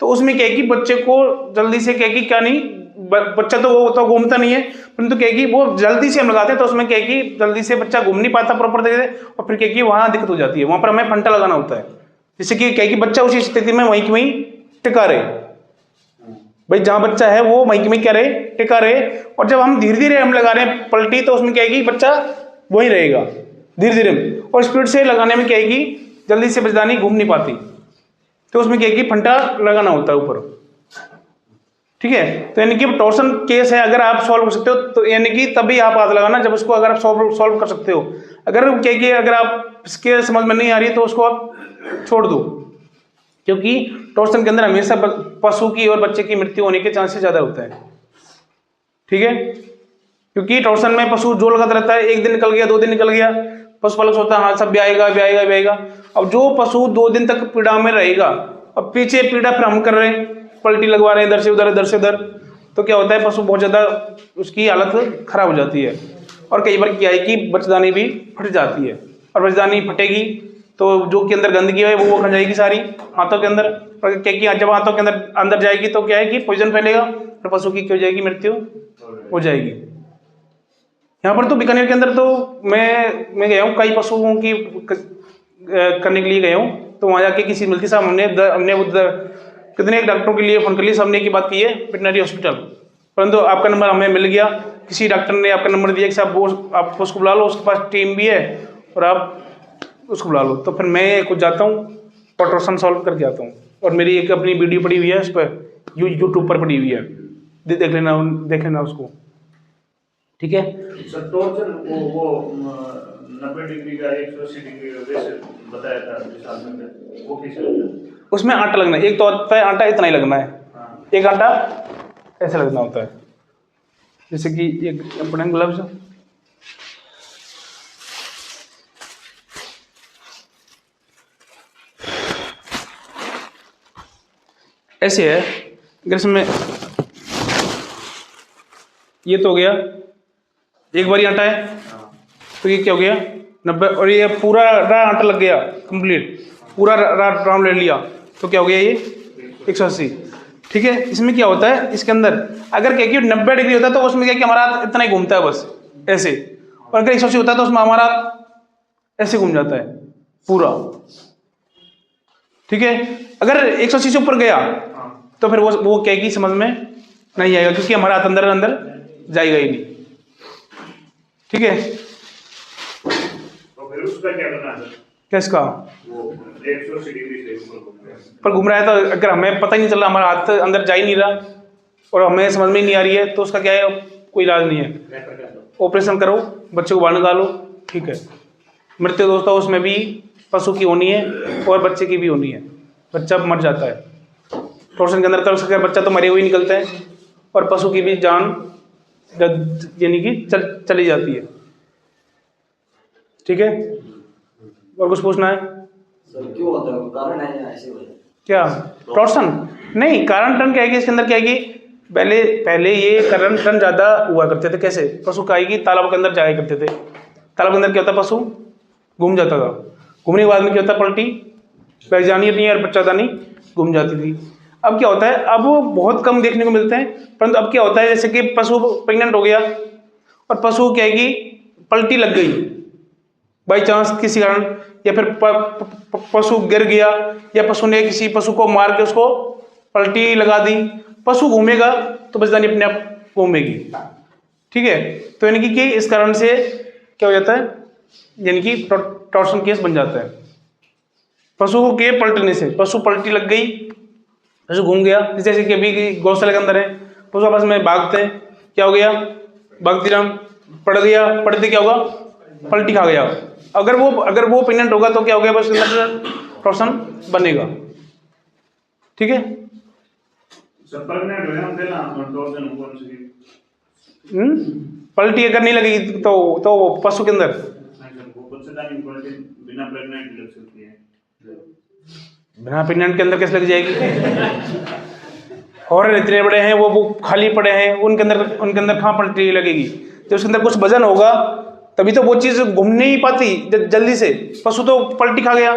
तो उसमें क्या है कि बच्चे को जल्दी से क्या है कि क्या नहीं, बच्चा तो वो तो घूमता नहीं है, परंतु क्या है कि वो जल्दी से हम लगाते हैं तो उसमें क्या है कि जल्दी से बच्चा घूम नहीं पाता प्रॉपर तरीके से, और फिर क्या है कि वहाँ दिक्कत हो जाती है। वहाँ पर हमें फंटा लगाना होता है, जिससे कि क्या है कि बच्चा उसी स्थिति में वहीं की वहीं टिका रहे। भाई जहाँ बच्चा है वो वहीं की वहीं क्या रहे, टिका रहे। और जब हम धीरे धीरे हम लगा रहे हैं पलटी, तो उसमें क्या है कि बच्चा वहीं रहेगा धीरे धीरे, और स्पीड से लगाने में क्या है कि जल्दी से बच्चेदानी घूम नहीं पाती, तो उसमें क्या है कि फंटा लगाना होता है ऊपर, ठीक है। तो यानी कि टॉर्सन केस है, अगर आप सॉल्व कर सकते हो तो यानी कि तभी आप हाथ लगाना जब उसको अगर आप सॉल्व कर सकते हो। अगर क्या कि अगर आप इसके समझ में नहीं आ रही है तो उसको आप छोड़ दो, क्योंकि टॉर्सन के अंदर हमेशा पशु की और बच्चे की मृत्यु होने के चांसेस ज़्यादा होते हैं, ठीक है, क्योंकि टॉर्सन में पशु जो लगता रहता है, एक दिन निकल गया, 2 दिन निकल गया, पशुपालक सोचता है हाँ सब ब्याएगा ब्याएगा ब्याएगा। अब जो पशु 2 दिन तक पीड़ा में रहेगा, अब पीछे पीड़ा फिर हम कर रहे हैं, पलटी लगवा रहे हैं इधर से उधर इधर से उधर, तो क्या होता है पशु बहुत ज़्यादा उसकी हालत खराब हो जाती है। और कई बार क्या है कि बच्चेदानी भी फट जाती है, और बच्चेदानी फटेगी तो जो के अंदर गंदगी है वो खा जाएगी सारी हाथों के अंदर, और क्या कि जब हाथों के अंदर जाएगी तो क्या है कि पॉइजन फैलेगा और पशु की क्या हो जाएगी, मृत्यु हो जाएगी। यहाँ पर तो बीकानेर के अंदर तो मैं गया हूँ, कई पशुओं की करने के लिए गया हूँ, तो वहाँ जाके किसी मिलती साहब हमने कितने एक डॉक्टरों के लिए फ़ोन कर लिए, सबने की बात की है वेटनरी हॉस्पिटल, परंतु आपका नंबर हमें मिल गया, किसी डॉक्टर ने आपका नंबर दिया कि साहब वो आप उसको बुला लो, उसके पास टीम भी है और आप उसको बुला लो। तो फिर मैं कुछ जाता हूँ और टॉर्सन सॉल्व करके आता हूँ, और मेरी एक अपनी वीडियो पड़ी हुई है उस पर यूट्यूब पर पड़ी हुई है, देख लेना उसको, ठीक है। सर टॉर्चर वो 90 डिग्री का 180 डिग्री का वैसे बताया था जिस आदमी का, वो कैसे होता है? उसमें आटा लगना है, एक तो होता है आटा इतना ही लगना है, हाँ। एक आटा ऐसे लगना होता है, जैसे कि एक अपने ग्लव्स ऐसे है, अगर इसमें ये तो हो गया, एक बारी आटा है तो ये क्या हो गया 90, और ये पूरा आटा लग गया कंप्लीट, पूरा राउंड ले लिया तो क्या हो गया ये 180, ठीक है। इसमें क्या होता है, इसके अंदर अगर क्या कि 90 डिग्री होता है तो उसमें क्या कि हमारा हाथ इतना ही घूमता है बस ऐसे, और अगर 180 होता है तो उसमें हमारा ऐसे घूम जाता है पूरा, ठीक है। अगर 180 से ऊपर गया तो फिर वो क्या कि समझ में नहीं आएगा, क्योंकि हमारा हाथ अंदर जाएगा ही नहीं, ठीक है। तो फिर उसका क्या करना है? किसका? वो 180 डिग्री से ऊपर पर घूम रहा है, तो अगर हमें पता ही नहीं चल रहा, हमारा हाथ अंदर जा ही नहीं रहा और हमें समझ में ही नहीं आ रही है, तो उसका क्या है, कोई इलाज नहीं है, ऑपरेशन करो, बच्चे को बाहर निकालो, ठीक है। मृत्यु दोस्तों उसमें भी पशु की होनी है और बच्चे की भी होनी है, बच्चा मर जाता है टॉर्सन के अंदर, तो बच्चा तो मरे हुए ही निकलता है और पशु की भी जान यानी कि चली जाती है, ठीक है। और कुछ पूछना है? सर क्यों होता है, कारण है या ऐसे होता है? क्या टॉर्सन? नहीं, कारण टन क्या है कि इसके अंदर क्या है कि पहले ये कारण टन ज़्यादा हुआ करते थे, कैसे पशु का है कि तालाब के अंदर जाया करते थे, तालाब के अंदर क्या होता, पशु घूम जाता था, घूमने के बाद में क्या होता, पलटी बैठ जानी नहीं और बच्चादानी घूम जाती थी। अब क्या होता है, अब बहुत कम देखने को मिलते हैं, परंतु अब क्या होता है जैसे कि पशु प्रेग्नेंट हो गया और पशु क्या है कि पलटी लग गई बाई चांस किसी कारण, या फिर पशु गिर गया, या पशु ने किसी पशु को मार के उसको पलटी लगा दी, पशु घूमेगा तो बच्चादानी अपने आप घूमेगी, ठीक है। तो यानी कि इस कारण से क्या हो जाता है, यानी कि टॉर्सन केस बन जाता है पशु के पलटने से। पशु पलटी लग गई, पशु घूम गया, जैसे कि अभी गौशाला के अंदर है, पशु आपस में भागते हैं, क्या हो गया, भागती राम पड़ गया, पड़ते क्या होगा, पलटी खा गया। अगर वो प्रेग्नेंट होगा तो क्या हो गया, बस टॉर्सन बनेगा, ठीक है। पलटी अगर नहीं लगेगी तो पशु के अंदर बिना प्रेग्नेंट के अंदर कैसे लग जाएगी? और इतने बड़े हैं वो खाली पड़े हैं, उनके अंदर कहाँ पलटी लगेगी? जब उसके अंदर कुछ वजन होगा तभी तो वो चीज़ घूम नहीं पाती जल्दी से। पशु तो पलटी खा गया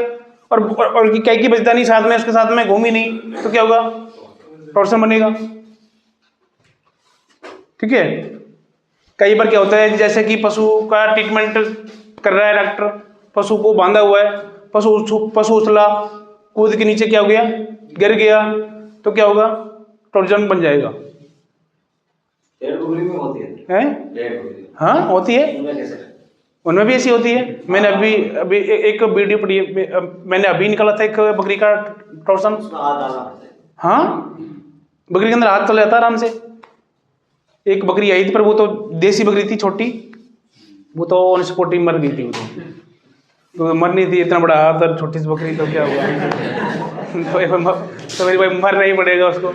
और क्या की बचदानी साथ में उसके साथ में घूमी नहीं, तो क्या होगा, टॉर्सन बनेगा, ठीक है। कई बार क्या होता है जैसे कि पशु का ट्रीटमेंट कर रहा है डॉक्टर, पशु को बांधा हुआ है, पशु उछला कूद के नीचे क्या हो गया, गिर गया, तो क्या होगा, टॉर्सन बन जाएगा। डेढ़ बकरी में होती है? डेढ़ बकरी, हाँ होती है, उनमें कैसे? उनमें भी ऐसी होती है। मैंने अभी एक वीडियो पढ़ी, मैंने अभी निकाला था एक बकरी का टॉर्सन। उसका हाथ डालना पड़ता है? हाँ, बकरी के अंदर हाथ चल जाता है आराम से। एक बकरी आई थी, पर वो तो देसी बकरी थी छोटी, वो तो अनस्पॉटी मर गई थी, वो तो मरनी थी, इतना बड़ा हाथ और छोटी सी बकरी, तो क्या हुआ तो मेरी भाई मर नहीं पड़ेगा उसको।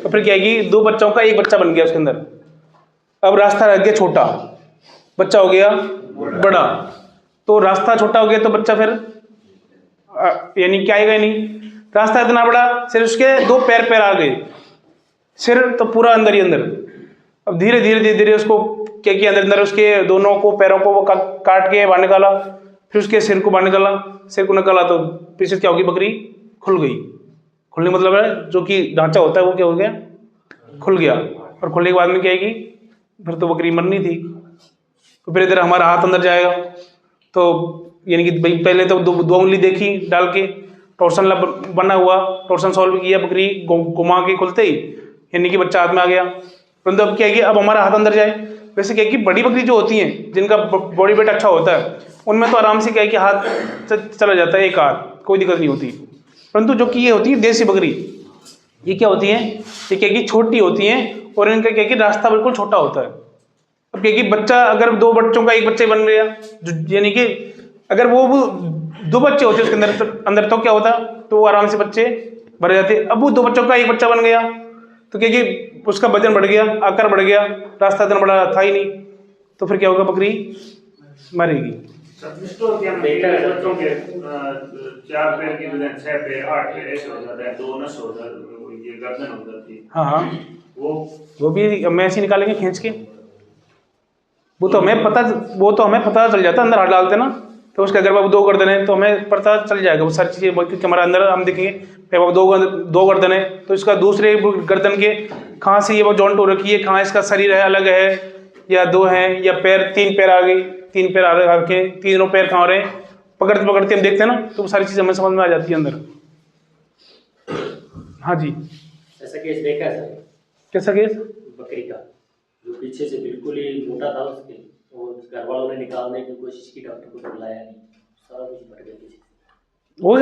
तो फिर क्या है कि 2 बच्चों का एक बच्चा बन गया उसके अंदर, अब रास्ता रह गया छोटा, बच्चा हो गया बड़ा, तो रास्ता छोटा हो गया तो बच्चा फिर यानी क्या आएगा नहीं, रास्ता इतना बड़ा, सिर उसके 2 पैर आ गए, सिर तो पूरा अंदर ही अंदर। अब धीरे धीरे उसको क्या किया, अंदर उसके दोनों को पैरों को वो काट के बाहर निकाला, फिर उसके सिर को बाहर निकाला, सिर को निकाला तो पीछे क्या होगी, बकरी खुल गई। खुलने मतलब है जो कि ढांचा होता है वो क्या हो गया, खुल गया। और खुलने के बाद में क्या आएगी, फिर तो बकरी मरनी थी। तो फिर इधर हमारा हाथ अंदर जाएगा, तो यानी कि भाई पहले तो 2 उंगली देखी डाल के, टॉर्सन बना हुआ, टॉर्सन सॉल्व किया, बकरी घुमा के खुलते ही यानी कि बच्चा हाथ में आ गया। परंतु अब क्या है कि अब हमारा हाथ अंदर जाए। वैसे क्या है कि बड़ी बकरी जो होती हैं जिनका बॉडी वेट अच्छा होता है उनमें तो आराम से क्या है कि हाथ चला जाता है, एक हाथ, कोई दिक्कत नहीं होती। परंतु जो कि ये होती है देसी बकरी, ये क्या होती हैं, ये क्या है कि छोटी होती हैं और इनका क्या है कि रास्ता बिल्कुल छोटा होता है। अब क्या है कि बच्चा अगर 2 बच्चों का 1 बच्चे बन गया, यानी कि अगर वो 2 बच्चे होते उसके अंदर तो क्या होता, तो वो आराम से बच्चे भर जाते। अब वो 2 बच्चों का 1 बच्चा बन गया तो क्या कि उसका वजन बढ़ गया, आकार बढ़ गया, रास्ता इतना बड़ा था ही नहीं, तो फिर क्या होगा, बकरी मरेगी। बच्चों के 4 पैर की बजाय 6 पैर 8 पैर ऐसे हो जाता है, 2 नस हो जाता है, ये गर्दन हो जाती है। हाँ वो भी हम ऐसे निकालेंगे खींच के, वो तो हमें पता चल जाता है, अंदर हाथ डालते ना तो उसके अगर बाबू 2 गर्दन है तो हमें पता चल जाएगा वो सारी चीज़ें, क्योंकि हमारे अंदर हम देखेंगे बाबू 2 गर्दन है तो इसका दूसरे गर्दन के कहाँ से ये वो जॉइंट हो रखी है, कहाँ इसका शरीर है, अलग है या 2 है, या पैर 3 पैर आ गई, 3 पैर आ के तीनों पैर कहाँ हो रहे हैं, पकड़ते हम देखते हैं ना तो वो सारी चीज़ हमें समझ में आ जाती है अंदर। हाँ जी, ऐसा केस देखा है सर? कैसा केस? बकरी का जो पीछे से बिल्कुल ही मोटा था, उसके वो घर वालों ने निकालने की कोशिश की, डॉक्टर को बुलाया नहीं, सारा कुछ मर गया पीछे। वो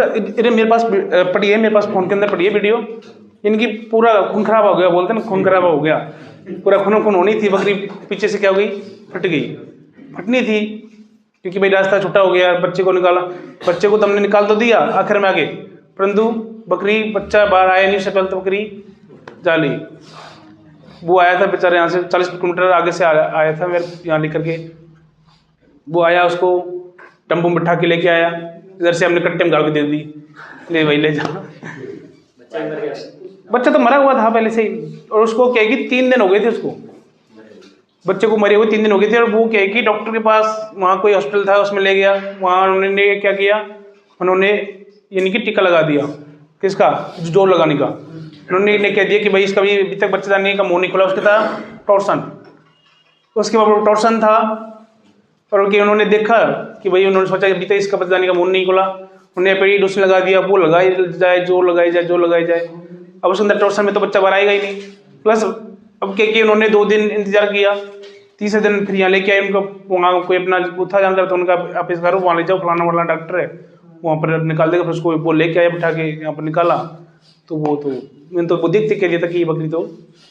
मेरे पास पड़ी है, मेरे पास फोन के अंदर पड़ी है वीडियो, इनकी पूरा खून खराब हो गया, बोलते हैं ना खून खराब हो गया, पूरा खून होनी थी, बकरी पीछे से क्या हो गई, फट गई, फटनी थी क्योंकि भाई रास्ता छोटा हो गया, बच्चे को निकाला, बच्चे को तो हमने निकाल तो दिया आखिर में आगे, परंतु बकरी बच्चा बाहर आया नहीं, उससे पहले तो बकरी जाली। वो आया था बेचारा यहाँ से 40 किलोमीटर आगे से आया था मेरे यहाँ लेकर के, वो आया, उसको टम्पू में बिठा के लेके आया, इधर से हमने कट्टे में गाड़ के दे दी, ले भाई ले जा। बच्चा तो मरा हुआ था पहले से ही, और उसको क्या है कि 3 दिन हो गए थे, उसको बच्चे को मरे हुए 3 दिन हो गए थे। और वो क्या है कि डॉक्टर के पास, वहाँ कोई हॉस्पिटल था उसमें ले गया, वहाँ उन्होंने क्या किया, उन्होंने यानी कि टीका लगा दिया, किसका, जोर लगाने का। उन्होंने कह दिया कि भाई इसका भी अभी तक बच्चेदानी का मुँह नहीं खुला, उसके था टॉर्सन, उसके बाद टॉर्सन था, और उन्होंने देखा कि भाई, उन्होंने सोचा कि अभी तक इसका बच्चेदानी का मुँह नहीं खुला, उन्हें पेडिडोसिन लगा दिया, वो लगाई जाए, जोर लगाई जाए। अब उसके अंदर टॉर्सन में तो बच्चा बाहर आएगा ही नहीं। प्लस अब क्या किया, उन्होंने 2 दिन इंतजार किया, तीसरे दिन फिर यहाँ लेके आए उनको, वहाँ कोई अपना था जानता तो उनका आप इस घर वहाँ ले जाओ, फलाना डॉक्टर है, वहाँ पर निकाल देगा। फिर उसको वो लेके आया, बिठा के यहाँ पर निकाला, तो वो तो मैंने तो वो देखते कह दिया था कि ये बकरी तो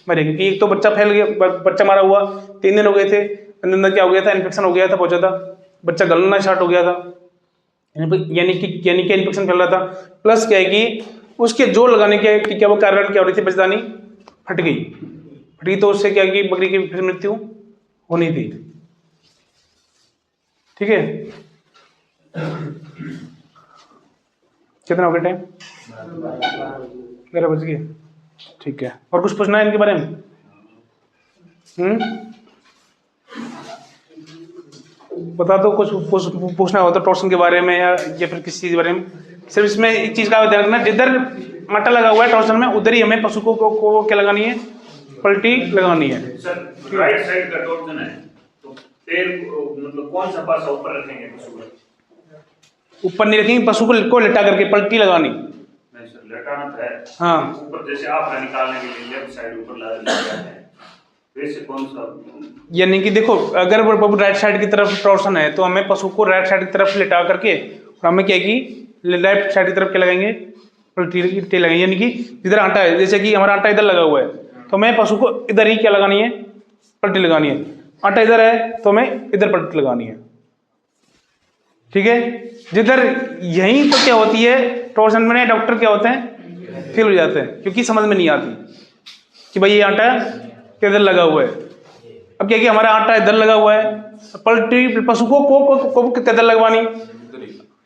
मरेगी, क्योंकि एक तो बच्चा फैल गया, बच्चा मारा हुआ, 3 दिन हो गए थे, अंदर क्या हो गया था, इन्फेक्शन हो गया था बहुत ज़्यादा, बच्चा गलना स्टार्ट हो गया था, यानी कि इन्फेक्शन फैल रहा था। प्लस क्या है कि उसके जोर लगाने के क्या वो कारण क्या हो रही थी, बच्चेदानी फट गई, तो उससे क्या कि बकरी की फिर मृत्यु होनी थी। ठीक है, कितना हो गया टाइम? 11 बज गए। ठीक है, और कुछ पूछना है इनके बारे में? बता दो, कुछ पूछना हो तो टॉर्सन के बारे में या फिर किसी चीज़ के बारे में। सिर्फ इसमें एक चीज़ का ध्यान रखना, जिधर आटा लगा हुआ है टॉर्सन में उधर ही हमें पशु को क्या लगानी है, पलटी लगानी है। सर राइट साइड का टॉर्सन है तो पैर मतलब कौन सा पासा ऊपर रखेंगे पशु का? ऊपर नहीं रखेंगे, पशु को लेटा करके पलटी लगानी। नहीं सर, लेटाना तो है। हाँ, ऊपर जैसे आपका निकालने के लिए लेफ्ट साइड ऊपर लगाते हैं, वैसे कौन सा? यानी कि देखो, अगर वो राइट साइड की तरफ टॉर्सन है तो हमें पशु को राइट साइड की तरफ लेटा करके, और हमें क्या कि लेफ्ट साइड की तरफ क्या लगाएंगे, पलटी लगाएंगे। यानी कि जिधर आटा है, जैसे कि हमारा आटा इधर लगा हुआ है तो हमें पशु को इधर ही क्या लगानी है, पलटी लगानी है। आटा इधर है तो हमें इधर पलटी लगानी है। ठीक है, जिधर यहीं तो क्या होती है टॉर्सन में, डॉक्टर क्या होते हैं, फेल हो जाते हैं, क्योंकि समझ में नहीं आती कि भाई ये आटा किधर लगा हुआ है। अब क्या कि हमारा आटा इधर लगा हुआ है, पलटी पशु को कितने इधर लगवानी,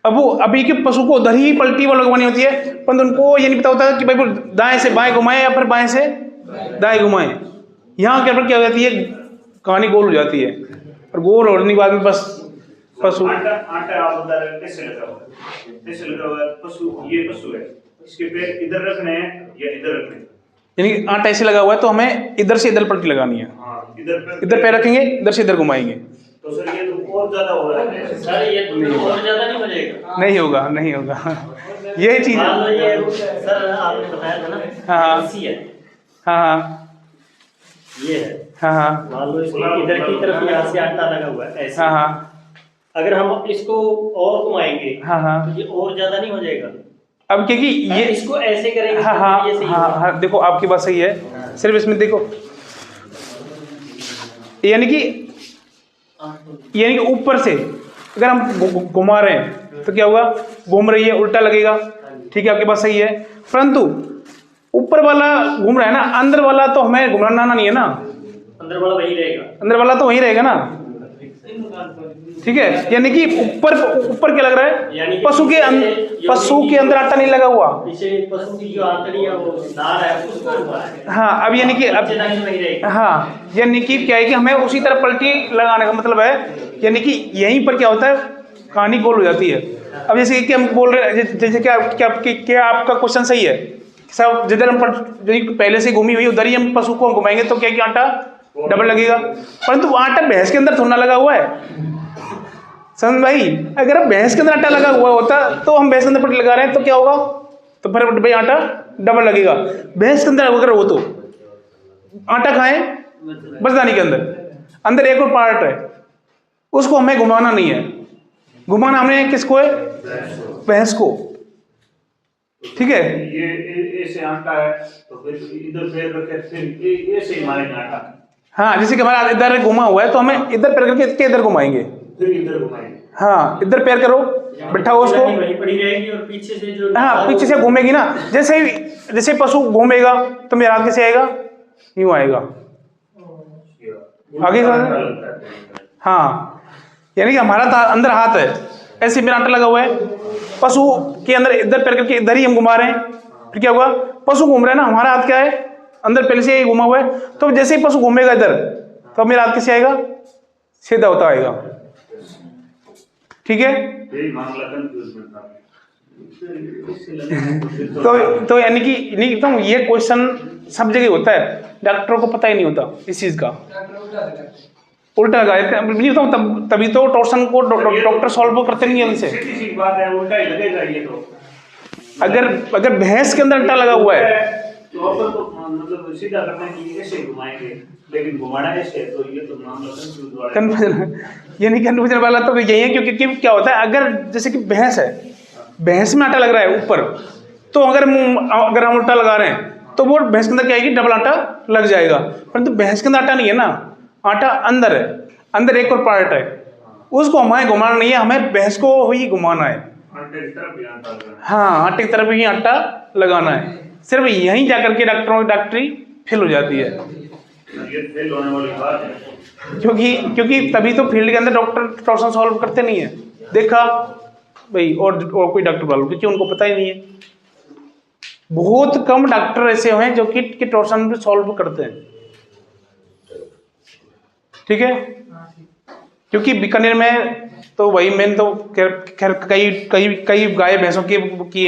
अब वो अभी के पशु को उधर ही पलटी वो लगवानी होती है, परंतु उनको ये नहीं पता होता कि भाई वो दाएं से बाएं घुमाए या फिर बाएं से दाएं घुमाए। यहाँ क्या हो जाती है, कहानी गोल हो जाती है, और गोल होने के बाद में बस पशु आटा आप बता रहे कैसे लगा हुआ है, कैसे लगा हुआ है पशु, ये पशु है, इसके पैर इधर रखने हैं या इधर रखने हैं, यानी कि आटा ऐसे लगा हुआ है तो हमें इधर से इधर पलटी लगानी है। हाँ इधर पैर रखेंगे, इधर से इधर घुमाएंगे। तो सर ये तो और ज्यादा हो रहा है सर, ये तो और ज्यादा नहीं हो जाएगा? नहीं होगा, नहीं होगा, यही चीज मान लो है। ये सर आपने बताया था ना, हाँ। ऐसी है, हाँ ये है, हाँ हाँ मान लो इसके इधर की तरफ यहाँ से आटा लगा हुआ है ऐसे, हाँ हाँ अगर हम इसको और घुमाएंगे हाँ हाँ। तो ये और ज्यादा नहीं हो जाएगा? अब क्योंकि ये इसको ऐसे करेंगे हाँ तो हाँ ये सही हाँ होगा। हाँ, देखो आपकी बात सही है, सिर्फ इसमें देखो यानी कि ऊपर से अगर हम घुमा रहे हैं तो क्या होगा, घूम रही है उल्टा लगेगा, ठीक है आपकी बात सही है, परंतु ऊपर वाला घूम रहा है ना, अंदर वाला तो हमें घुमाना नहीं है ना, अंदर वाला वही रहेगा। अंदर वाला तो वही रहेगा ना, ठीक है। यानी कि ऊपर ऊपर क्या लग रहा यानी है, कि पशु के अंदर आटा नहीं लगा हुआ। पीछे पशु की जो आंतड़ी है वो नार है उसको घुमा है। हाँ अब यानी कि अब नीचे नहीं रहेगा। हाँ यानी कि क्या है कि हमें उसी तरह पलटी लगाने का मतलब है, यानी कि यहीं पर क्या होता है, कहानी गोल हो जाती है। अब जैसे कि हम बोल रहे हैं, जैसे क्या आपका क्वेश्चन सही है, सब जिधर हम पहले से घूमी हुई उधर ही हम पशु को घुमाएंगे तो क्या कि आटा डबल लगेगा, परंतु आटा भैंस के अंदर थोड़ा लगा हुआ है, समझ भाई। अगर भैंस के अंदर आटा लगा हुआ होता तो हम भैंस के अंदर पलटी लगा रहे हैं तो क्या होगा, तो फिर भाई आटा डबल लगेगा। भैंस के अंदर अगर हो तो आटा खाएं बरदानी के अंदर एक और पार्ट है, उसको हमें घुमाना नहीं है, घुमाना हमने किसको है, भैंस को, ठीक है। ये ऐसे आटा है तो फिर इधर पैर रखे फिर ऐसे ही मारेंगे आटा, हाँ जैसे कि हमारा इधर घुमा हुआ है तो हमें इधर पैर करके इसके इधर घुमाएंगे, फिर इधर घुमाएंगे। हाँ इधर पैर करो, बिठाओ उसको, वहीं पड़ी रहेगी और पीछे से जो हाँ पीछे से घूमेगी ना, जैसे पशु घूमेगा तो मेरा हाथ कैसे आएगा, यूं आएगा आगे का। हाँ यानी कि हमारा अंदर हाथ है, ऐसे मेरा आटा लगा हुआ है, पशु के अंदर इधर पैर करके इधर ही हम घुमा रहे हैं, फिर क्या हुआ, पशु घूम रहे हैं ना, हमारा हाथ क्या है, अंदर पहले से ही घुमा हुआ है, तो जैसे ही पशु घूमेगा इधर तो मेरा हाथ कैसे आएगा, सीधा होता आएगा, ठीक है। यही मामला कंफ्यूजन था। तो यानी कि एकदम ये क्वेश्चन सब जगह होता है, डॉक्टरों को पता ही नहीं होता इस चीज का, उल्टा लगा देते हैं, तभी तो टॉर्सन को डॉक्टर सॉल्व करते नहीं है उनसे। सीधी सी बात है, उल्टा ही लगेगा ये तो। अगर भैंस के अंदर आटा लगा हुआ है तो अपन तो मतलब सीधा करना है कि ऐसे घुमाएंगे, लेकिन घुमाना ऐसे, तो ये तो मामला कंफ्यूज वाला है। कन्फ्यूजन, यानी कंफ्यूजन वाला तो यही है, क्योंकि क्या होता है, अगर जैसे कि भैंस है, भैंस में आटा लग रहा है ऊपर, तो अगर हम उल्टा लगा रहे हैं तो वो भैंस के अंदर क्या आएगी, डबल आटा लग जाएगा, परंतु भैंस के अंदर आटा नहीं है ना, आटा अंदर है, अंदर एक और पार्ट है, उसको हमें घुमाना नहीं है, हमें भैंस को ही घुमाना है। आटे की तरफ ही आटा लगाना है। हाँ आटे की तरफ ही आटा लगाना है, सिर्फ यहीं जाकर के डॉक्टरों की डॉक्टरी फेल हो जाती है, ये फेल होने वाली बात है, क्योंकि तभी तो फील्ड के अंदर डॉक्टर टॉर्सन सॉल्व करते नहीं है, देखा भाई, और कोई डॉक्टर वालों, क्योंकि उनको पता ही नहीं है, बहुत कम डॉक्टर ऐसे हैं जो कि टॉर्सन सॉल्व करते हैं, ठीक है। क्योंकि बीकानेर में तो वही मैंने तो खैर कई गाय भैंसों की है।